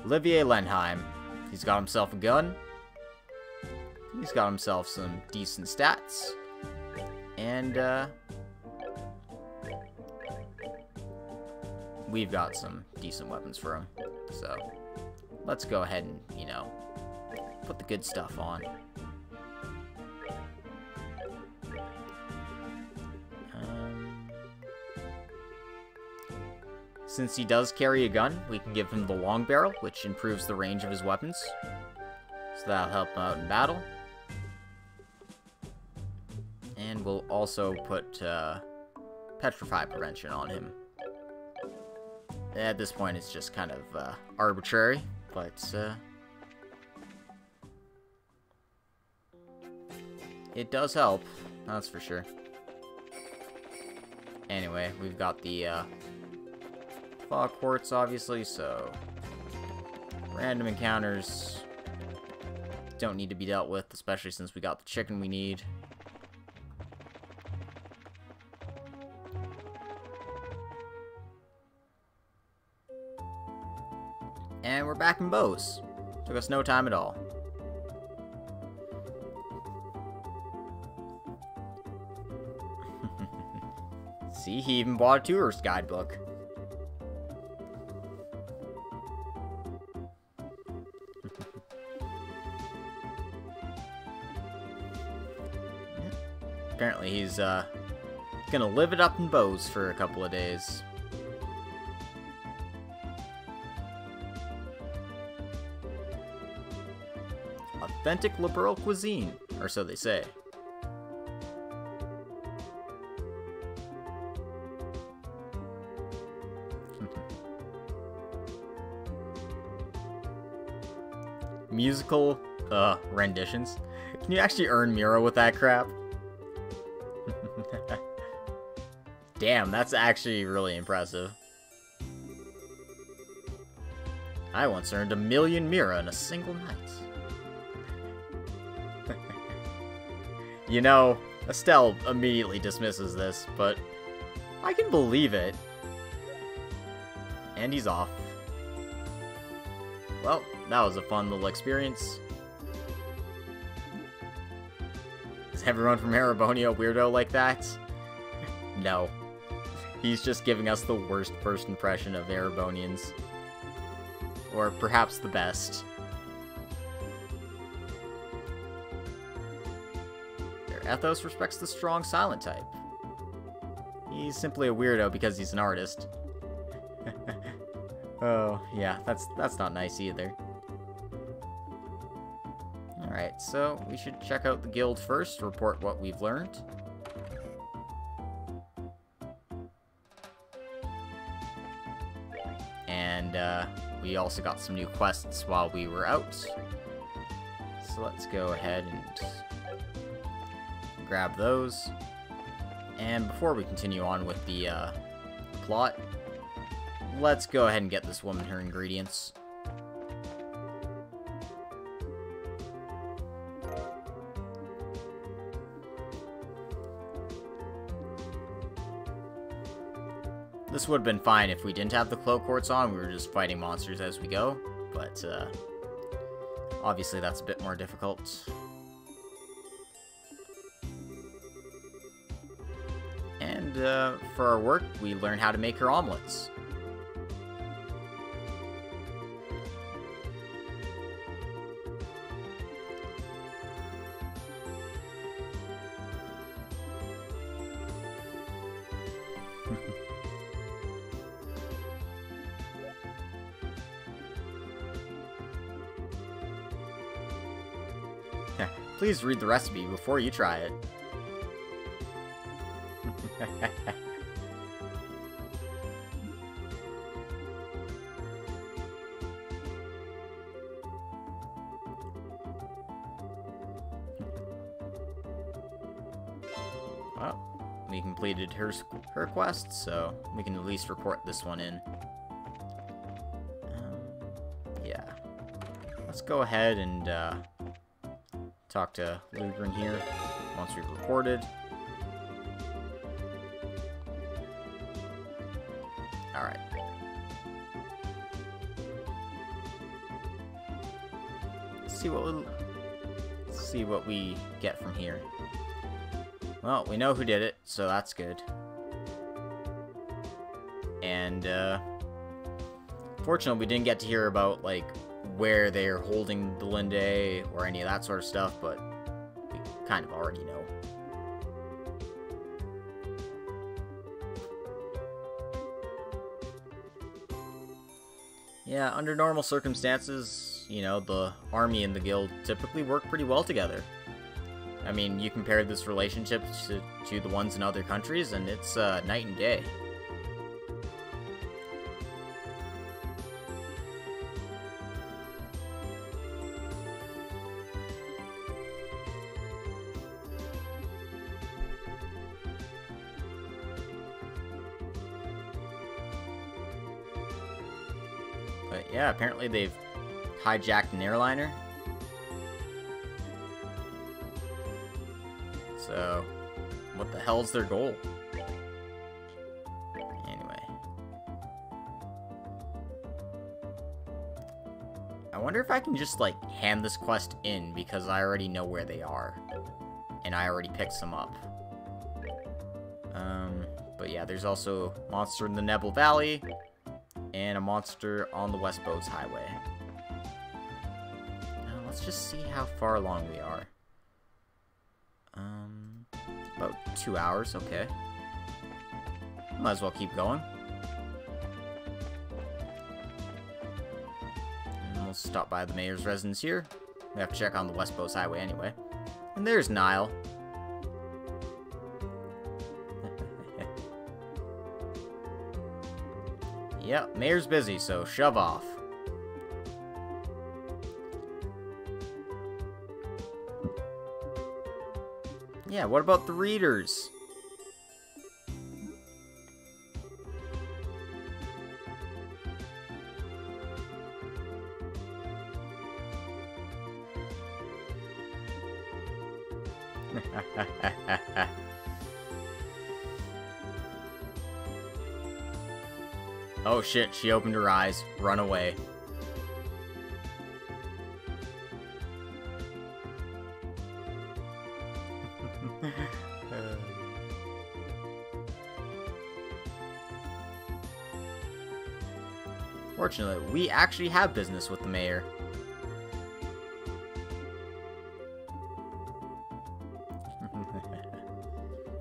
Olivier Lenheim. He's got himself a gun. He's got himself some decent stats. And, we've got some decent weapons for him. So, let's go ahead and, you know, put the good stuff on. Since he does carry a gun, we can give him the long barrel, which improves the range of his weapons. So that'll help him out in battle. And we'll also put petrify prevention on him. At this point, it's just kind of arbitrary, but it does help, that's for sure. Anyway, we've got the fog quartz, obviously, so random encounters don't need to be dealt with, especially since we got the chicken we need. And we're back in BOS. Took us no time at all. See, he even bought a tourist guidebook. Apparently he's gonna live it up in BOS for a couple of days. Authentic liberal cuisine, or so they say. Musical, renditions. Can you actually earn Mira with that crap? Damn, that's actually really impressive. I once earned 1,000,000 Mira in a single night. You know, Estelle immediately dismisses this, but I can believe it. And he's off. Well, that was a fun little experience. Is everyone from Haribonia a weirdo like that? No. He's just giving us the worst first impression of Haribonians. Or perhaps the best. Their ethos respects the strong silent type. He's simply a weirdo because he's an artist. Oh, yeah, that's not nice either. Alright, so we should check out the guild first, report what we've learned. And we also got some new quests while we were out. So let's go ahead and grab those. And before we continue on with the plot, let's go ahead and get this woman her ingredients. This would have been fine if we didn't have the cloak quartz on, we were just fighting monsters as we go, but obviously that's a bit more difficult. And for our work, we learned how to make her omelets. Please read the recipe before you try it. Well, we completed her quest, so we can at least report this one in. Yeah. Let's go ahead and talk to Lugren here once we've reported. Alright. Let's see what we get from here. Well, we know who did it, so that's good. And fortunately we didn't get to hear about like where they're holding the Linde or any of that sort of stuff, but we kind of already know. Yeah, under normal circumstances, you know, the army and the guild typically work pretty well together. I mean, you compare this relationship to the ones in other countries, and it's night and day. But yeah, apparently they've hijacked an airliner. So, what the hell's their goal? Anyway. I wonder if I can just, like, hand this quest in, because I already know where they are. And I already picked some up. But yeah, there's also a monster in the Nebel Valley, and a monster on the Westbows Highway. Now, let's just see how far along we are. About 2 hours, okay. Might as well keep going. And we'll stop by the mayor's residence here. We have to check on the Westbows Highway anyway. And there's Nile. Yep, mayor's busy, so shove off. Yeah, what about the readers? Oh shit, she opened her eyes. Run away. Fortunately, we actually have business with the mayor.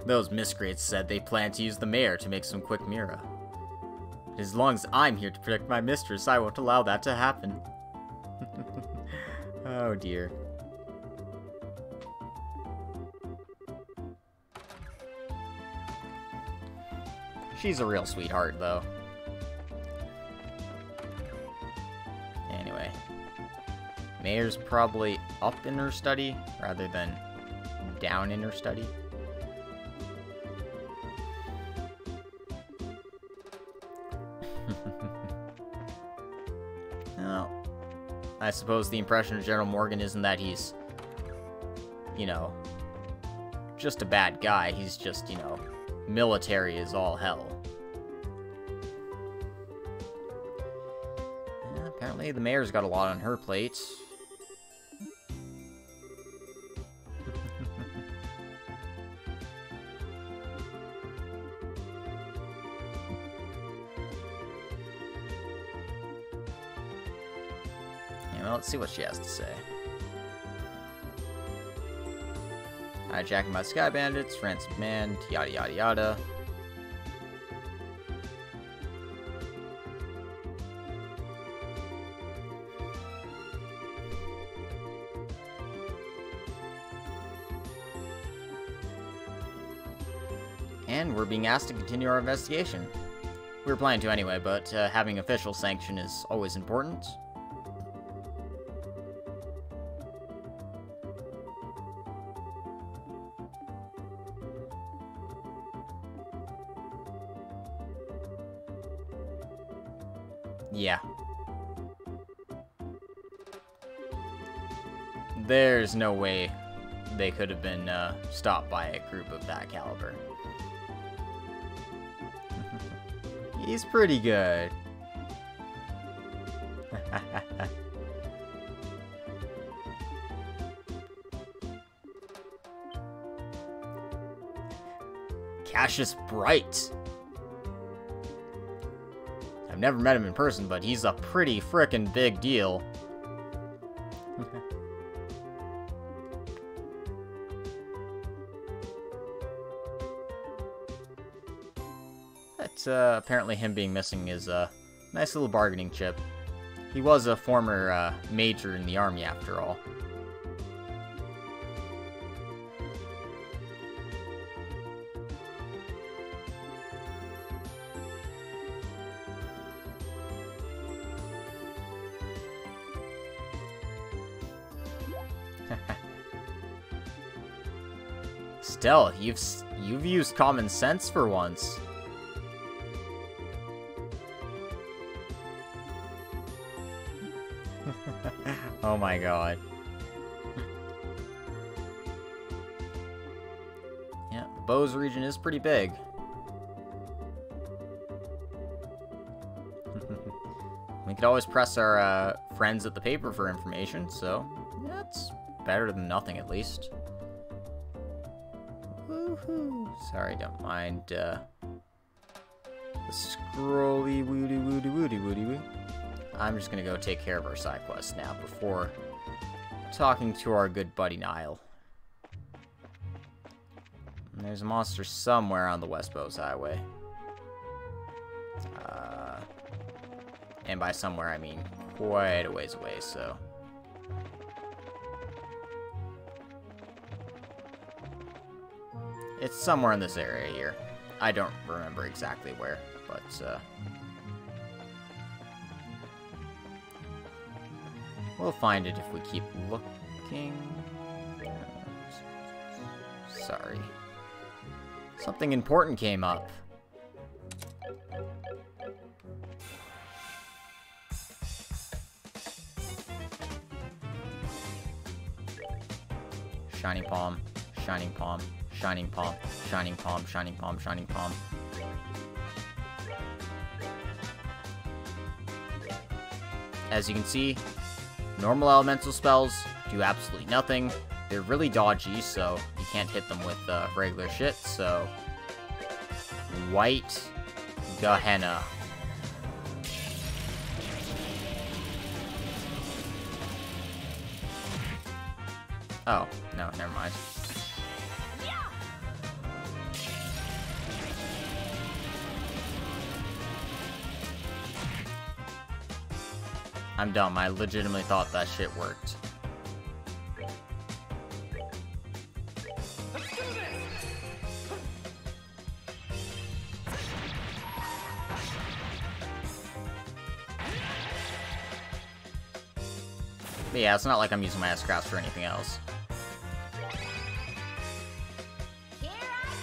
Those miscreants said they plan to use the mayor to make some quick Mira. As long as I'm here to protect my mistress, I won't allow that to happen. Oh dear. She's a real sweetheart, though. mayor's probably up in her study rather than down in her study. Well, I suppose the impression of General Morgan isn't that he's, you know, just a bad guy. He's just, you know, military is all hell. Yeah, apparently the mayor's got a lot on her plate. Let's see what she has to say. Hijacking by Sky Bandits, ransom demand, yada yada yada. And we're being asked to continue our investigation. We were planning to anyway, but having official sanction is always important. Yeah. There's no way they could have been stopped by a group of that caliber. He's pretty good. Cassius Bright. I've never met him in person, but he's a pretty frickin' big deal. But apparently him being missing is a nice little bargaining chip. He was a former major in the army, after all. Still, you've used common sense for once. Oh my god. Yeah, the BOS region is pretty big. We could always press our friends at the paper for information, so that's better than nothing at least. Woohoo! Sorry, don't mind the scrolly woody woody woody woody woo. I'm just gonna go take care of our side quest now before talking to our good buddy Niall. And there's a monster somewhere on the West BOS Highway. And by somewhere I mean quite a ways away, so... It's somewhere in this area here. I don't remember exactly where, but, we'll find it if we keep looking. Sorry. Something important came up. Shining palm, shining palm, shining palm, shining palm, shining palm, shining palm. As you can see, normal elemental spells do absolutely nothing. They're really dodgy, so you can't hit them with regular shit, so... White Gehenna. Oh, no, never mind. I'm dumb. I legitimately thought that shit worked. But yeah, it's not like I'm using my S-Crafts for anything else. Here I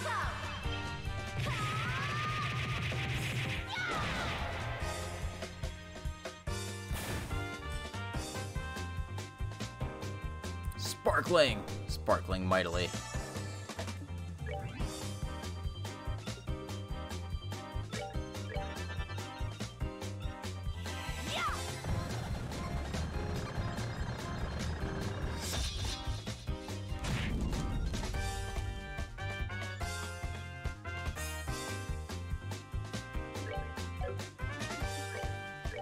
come. Sparkling! Sparkling mightily.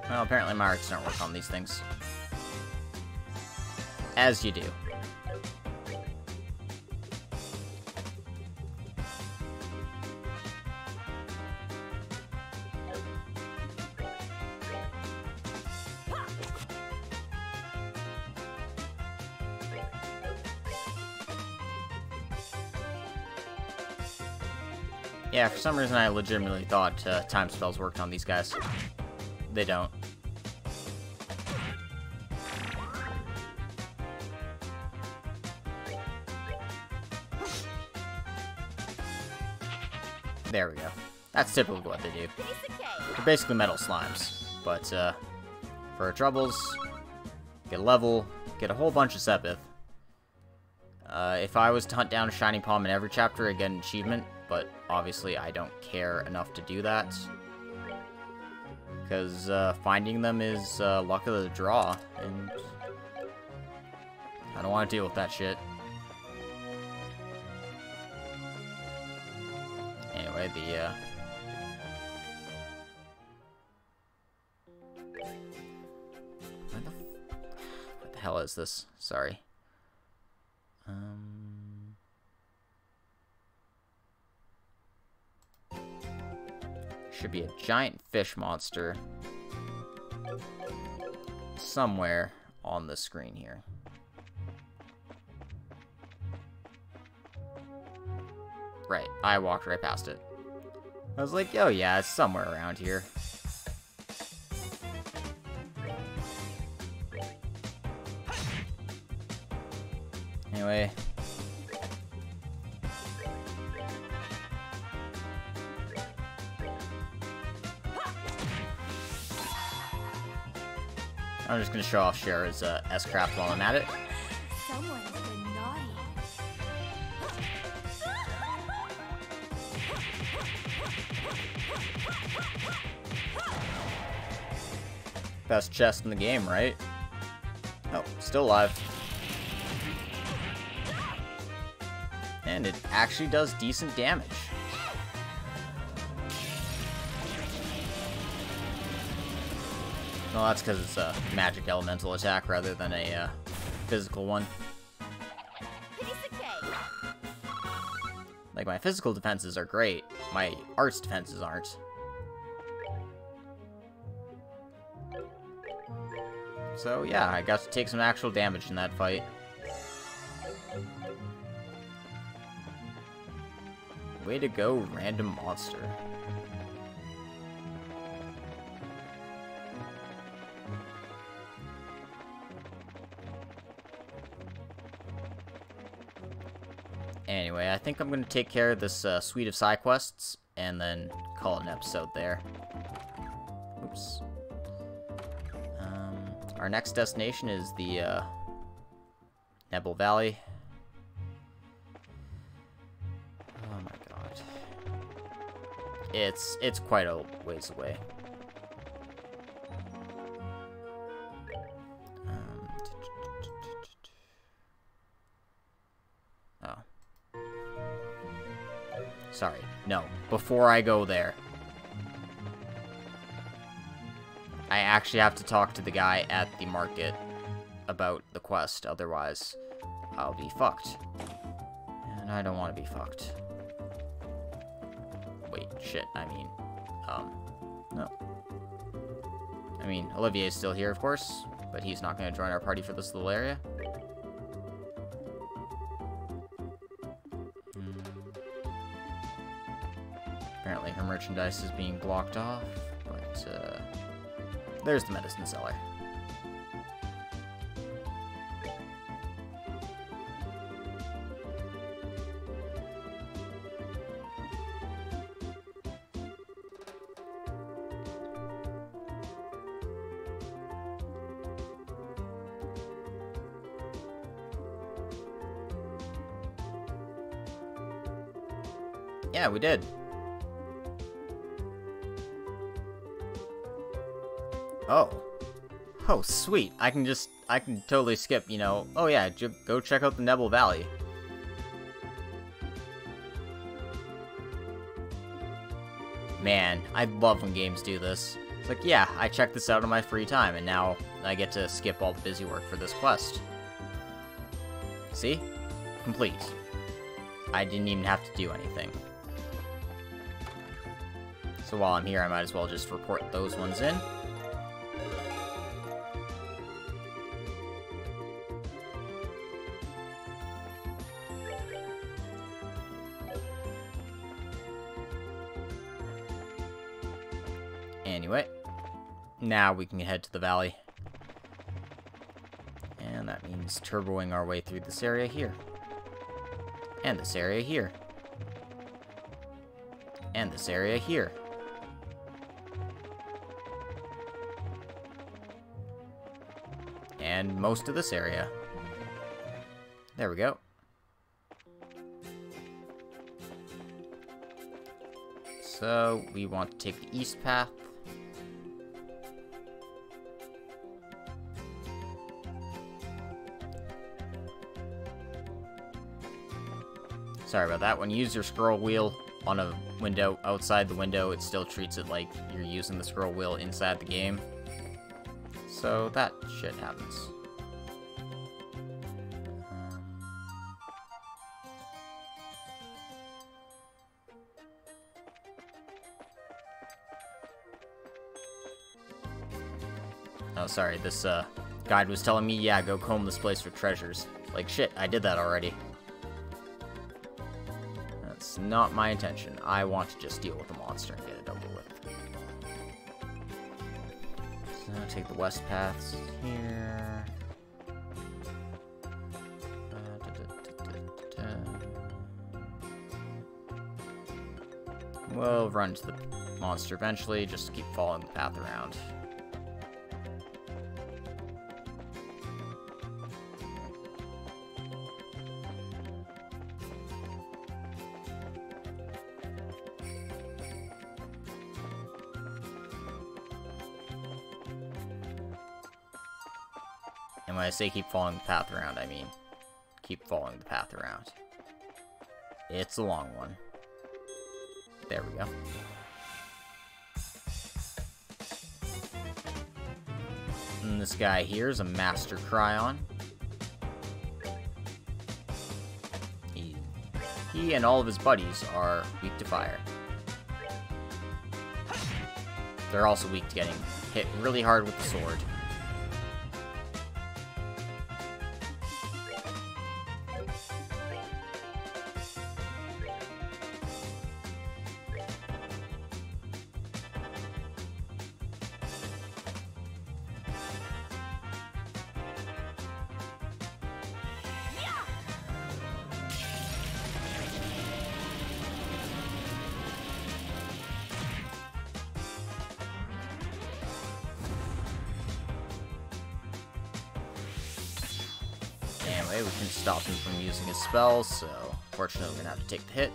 Well, apparently my arts don't work on these things. As you do. Yeah, for some reason I legitimately thought time spells worked on these guys. They don't. There we go. That's typically what they do. They're basically metal slimes. But, for our troubles, get a level, get a whole bunch of Sepith. If I was to hunt down a Shiny Palm in every chapter, I'd get an achievement, but obviously I don't care enough to do that. Because, finding them is, luck of the draw, and I don't want to deal with that shit. Anyway, what the hell is this? Sorry. Should be a giant fish monster somewhere on the screen here. Right, I walked right past it. I was like, oh yeah, it's somewhere around here. Anyway. I'm just gonna show off Shara's S-Craft while I'm at it. Someone's been naughty. Best chest in the game, right? Oh, still alive. And it actually does decent damage. Well, that's because it's a magic elemental attack rather than a physical one. Like, my physical defenses are great. My arts defenses aren't. So, yeah, I got to take some actual damage in that fight. Way to go, random monster. Anyway, I think I'm going to take care of this suite of side quests and then call it an episode there. Oops. Our next destination is the Nebel Valley. Oh my god. It's quite a ways away. Oh. Sorry. No. Before I go there, I actually have to talk to the guy at the market about the quest, otherwise I'll be fucked. And I don't want to be fucked. Wait, shit, I mean, no. I mean, Olivier's still here, of course, but he's not going to join our party for this little area. Apparently her merchandise is being blocked off, but, there's the medicine seller. Yeah, we did. Oh. Oh, sweet. I can totally skip, you know. Oh yeah, go check out the Nebel Valley. Man, I love when games do this. It's like, yeah, I checked this out on my free time, and now I get to skip all the busy work for this quest. See? Complete. I didn't even have to do anything. So while I'm here, I might as well just report those ones in. Anyway, now we can head to the valley. And that means turboing our way through this area here. And this area here. And this area here. And most of this area. There we go. So, we want to take the east path. Sorry about that. When you use your scroll wheel on a window outside the window, it still treats it like you're using the scroll wheel inside the game. So that shit happens. Oh, sorry. This guide was telling me, yeah, go comb this place for treasures. Like, shit, I did that already. That's not my intention. I want to just deal with the monster and get it over with. So, take the west paths here. We'll run to the monster eventually, just keep following the path around. And when I say keep following the path around, I mean keep following the path around. It's a long one. There we go. And this guy here is a Master Cryon. He and all of his buddies are weak to fire. They're also weak to getting hit really hard with the sword. Anyway, we can stop him from using his spells, so fortunately we're gonna have to take the hit.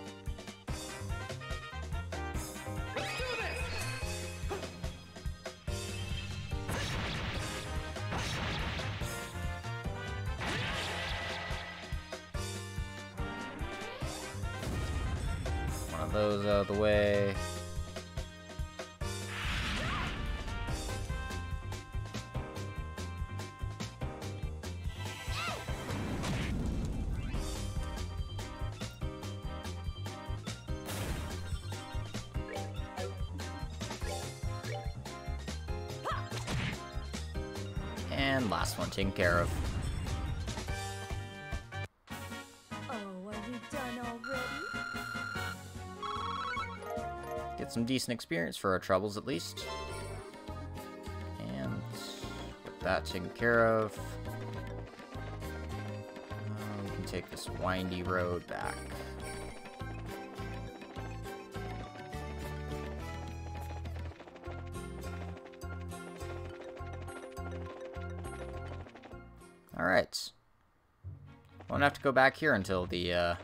One of those out of the way. And last one taken care of. Oh, are you done already? Get some decent experience for our troubles, at least. And with that taken care of, we can take this windy road back. Alright. Won't have to go back here until the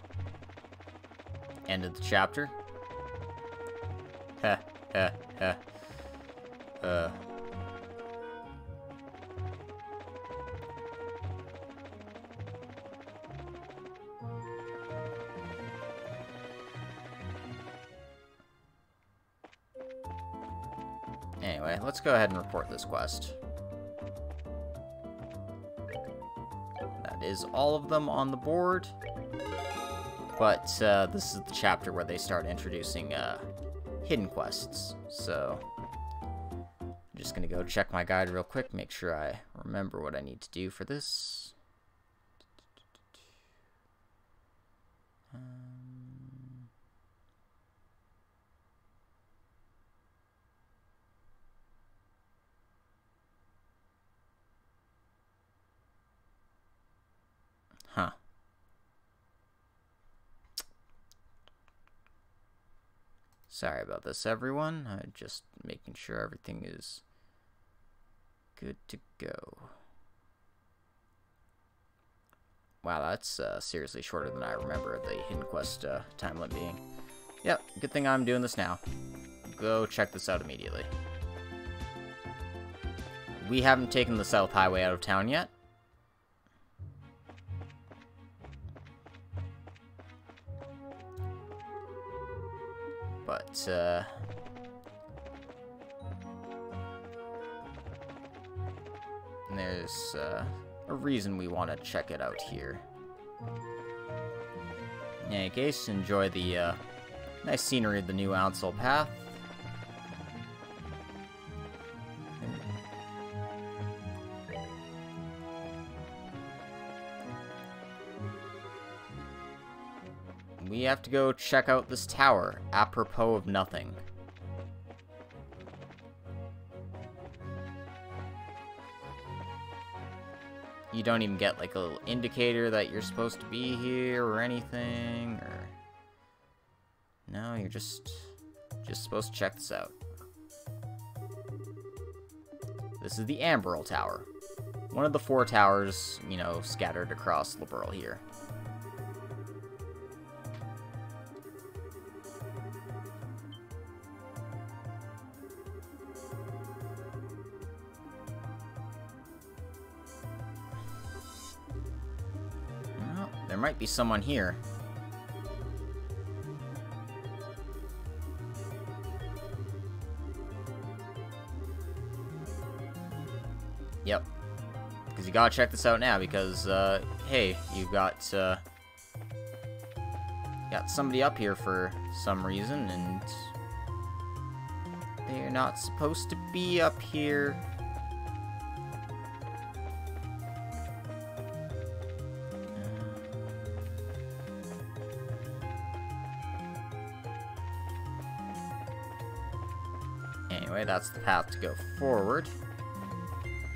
end of the chapter. Heh, heh, heh. Anyway, let's go ahead and report this quest. That is all of them on the board. But this is the chapter where they start introducing hidden quests. So I'm just going to go check my guide real quick, make sure I remember what I need to do for this. Huh. Sorry about this, everyone. I'm just making sure everything is good to go. Wow, that's seriously shorter than I remember the hidden quest time limit being. Yep, good thing I'm doing this now. Go check this out immediately. We haven't taken the South Highway out of town yet. But, there's a reason we want to check it out here. In any case, enjoy the nice scenery of the new Ouncil Path. We have to go check out this tower, apropos of nothing. You don't even get like a little indicator that you're supposed to be here or anything, or... No, you're just supposed to check this out. This is the Amberl Tower. One of the 4 towers, you know, scattered across Liberl here. There might be someone here. Yep. Because you gotta check this out now, because, hey, you got somebody up here for some reason, and they're not supposed to be up here. Anyway, that's the path to go forward.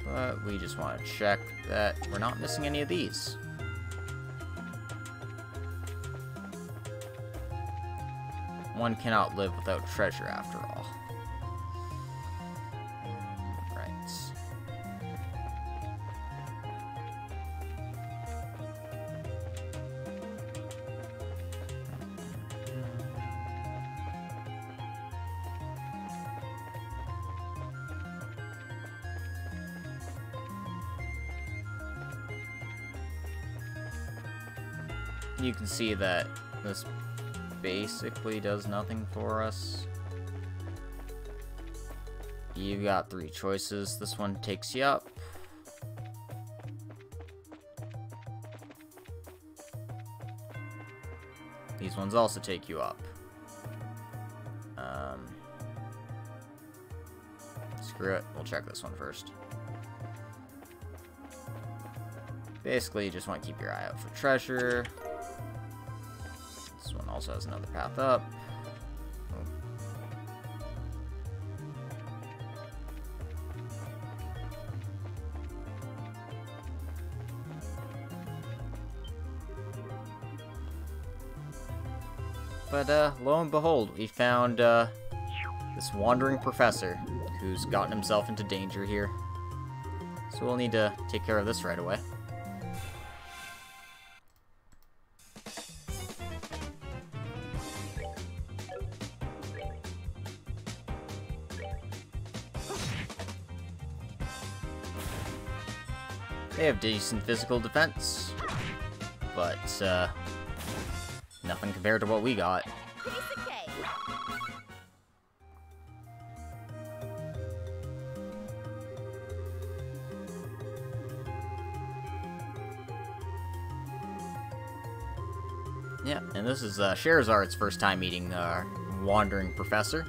But we just want to check that we're not missing any of these. One cannot live without treasure, after all. Right. You can see that this basically does nothing for us. You've got 3 choices. This one takes you up. These ones also take you up. Screw it. We'll check this one first. Basically, you just want to keep your eye out for treasure. This one also has another path up. But, lo and behold, we found, this wandering professor who's gotten himself into danger here. So we'll need to take care of this right away. They have decent physical defense, but nothing compared to what we got. Kiseki. Yeah, and this is Scheherazad's first time meeting our wandering professor.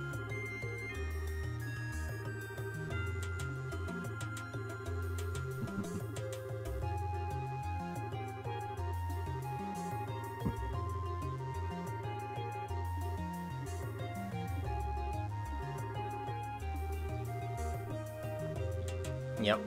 Yep.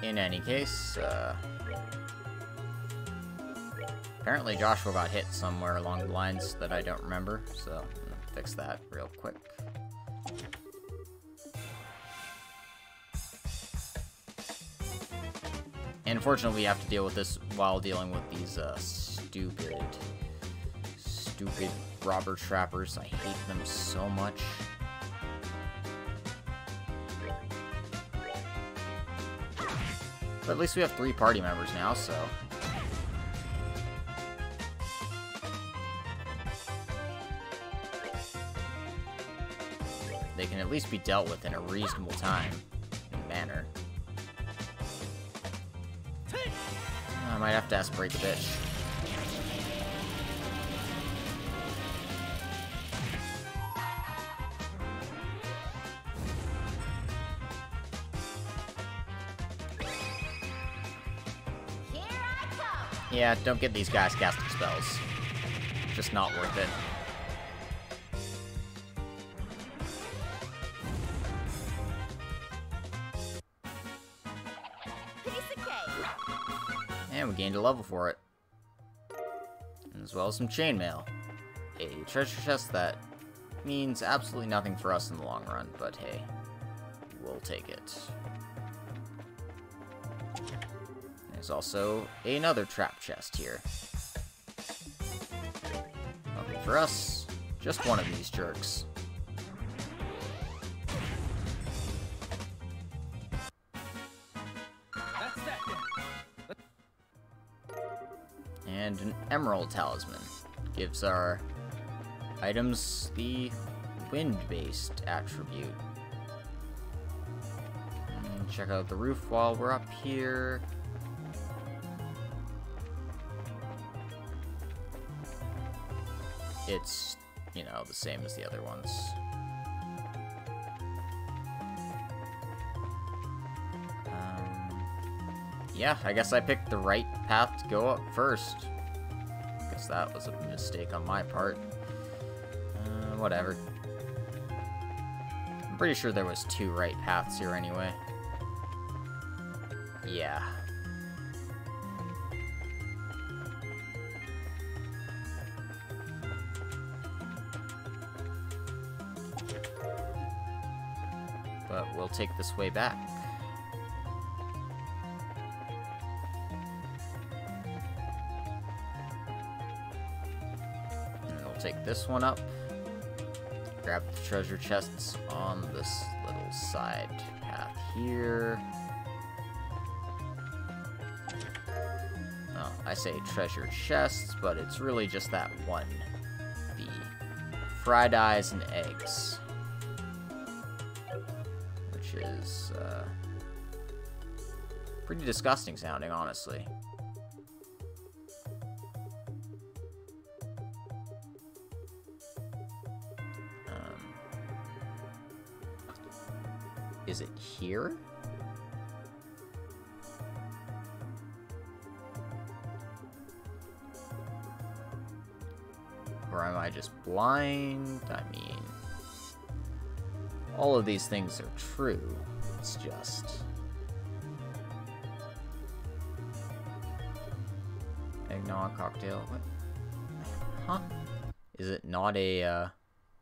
In any case, apparently Joshua got hit somewhere along the lines that I don't remember, so I'm gonna fix that real quick. And unfortunately, we have to deal with this while dealing with these stupid robber trappers. I hate them so much. But at least we have 3 party members now, so... they can at least be dealt with in a reasonable time and manner. I might have to aspirate the bitch. Yeah, don't get these guys casting spells. Just not worth it. And we gained a level for it. As well as some chainmail. A treasure chest that means absolutely nothing for us in the long run, but hey, we'll take it. There's also another trap chest here. Luckily for us, just one of these jerks. And an emerald talisman gives our items the wind-based attribute. And check out the roof while we're up here. It's, you know, the same as the other ones. Yeah, I guess I picked the right path to go up first. Guess that was a mistake on my part. Whatever. I'm pretty sure there was 2 right paths here anyway. Yeah. But we'll take this way back. Take this one up, grab the treasure chests on this little side path here. Oh, I say treasure chests, but it's really just that one. The fried eyes and eggs. Which is, pretty disgusting sounding, honestly. Is it here? Or am I just blind? I mean, all of these things are true. It's just... eggnog cocktail. What? Huh? Is it not a,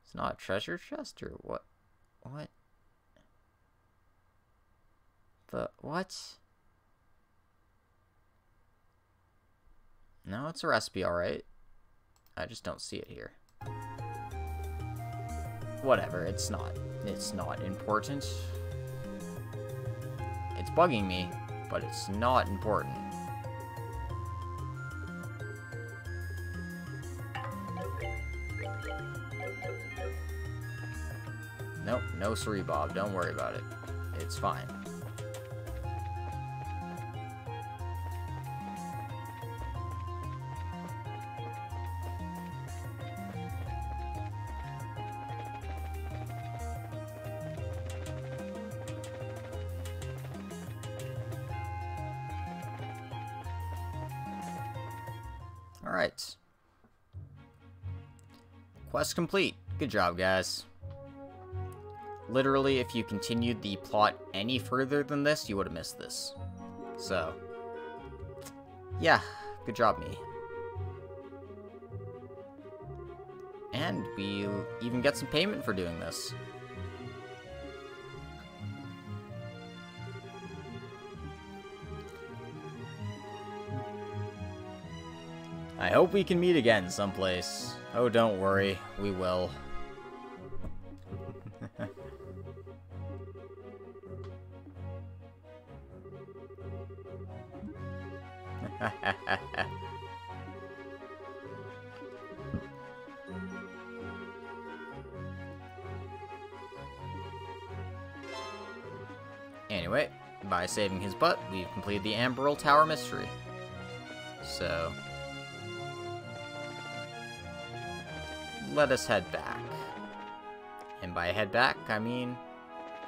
it's not a treasure chest or what? What? The what? No, it's a recipe, alright. I just don't see it here. Whatever, it's not important. It's bugging me, but it's not important. Nope, no Bob. Don't worry about it. It's fine. Alright. Quest complete. Good job, guys. Literally, if you continued the plot any further than this, you would have missed this. So, yeah, good job, me. And we even get some payment for doing this. I hope we can meet again someplace. Oh, don't worry, we will. Anyway, by saving his butt, we've completed the Amberl Tower mystery. So, let us head back. And by head back, I mean,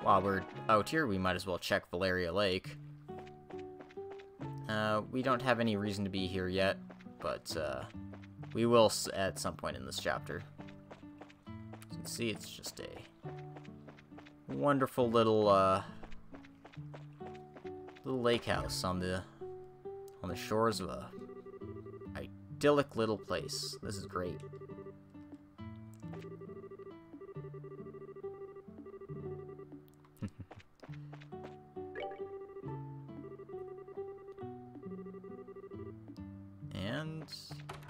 while we're out here, we might as well check Valeria Lake. We don't have any reason to be here yet, but we will at some point in this chapter. As you can see, it's just a wonderful little little lake house on the shores of a idyllic little place. This is great. And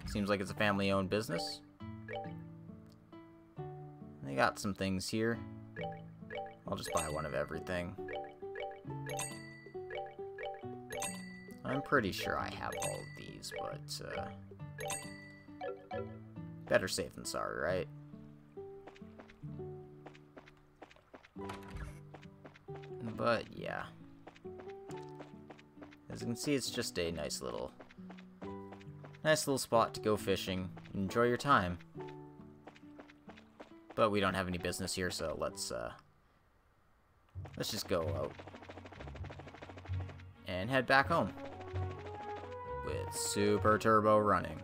seems like it's a family-owned business. They got some things here. I'll just buy one of everything. I'm pretty sure I have all of these, but better safe than sorry, right? But yeah, as you can see, it's just a nice little spot to go fishing. Enjoy your time. But we don't have any business here, so let's just go out and head back home with Super Turbo running.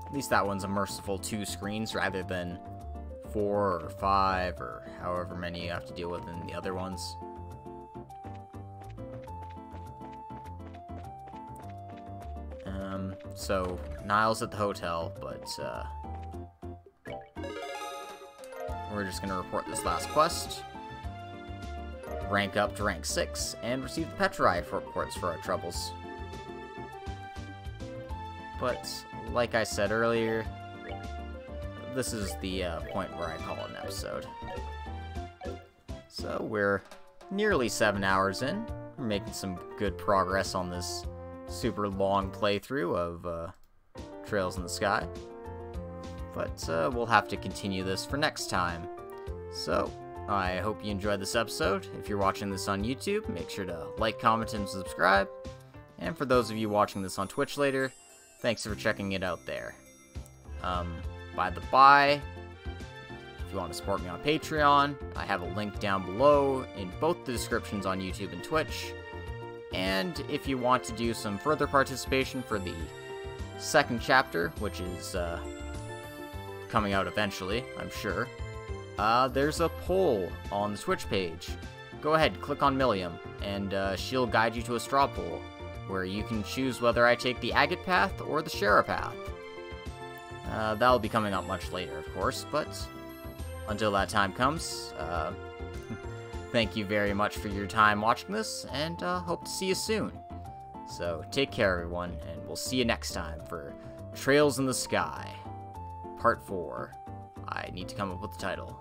At least that one's a merciful 2 screens rather than 4 or 5 or however many you have to deal with in the other ones. So Niall's at the hotel, but we're just gonna report this last quest, rank up to rank 6, and receive the Petri reports for our troubles. But like I said earlier, this is the point where I call it an episode. So we're nearly 7 hours in. We're making some good progress on this super long playthrough of Trails in the Sky. But we'll have to continue this for next time. So, I hope you enjoyed this episode. If you're watching this on YouTube, make sure to like, comment, and subscribe. And for those of you watching this on Twitch later, thanks for checking it out there. By the by, if you want to support me on Patreon, I have a link down below in both the descriptions on YouTube and Twitch. And if you want to do some further participation for the second chapter, which is coming out eventually, I'm sure, there's a poll on the Twitch page. Go ahead, click on Milliam, and she'll guide you to a straw poll, where you can choose whether I take the Agate path or the Shara path. That'll be coming up much later, of course, but until that time comes, thank you very much for your time watching this, and hope to see you soon. So, take care, everyone, and we'll see you next time for Trails in the Sky, Part 4. I need to come up with the title.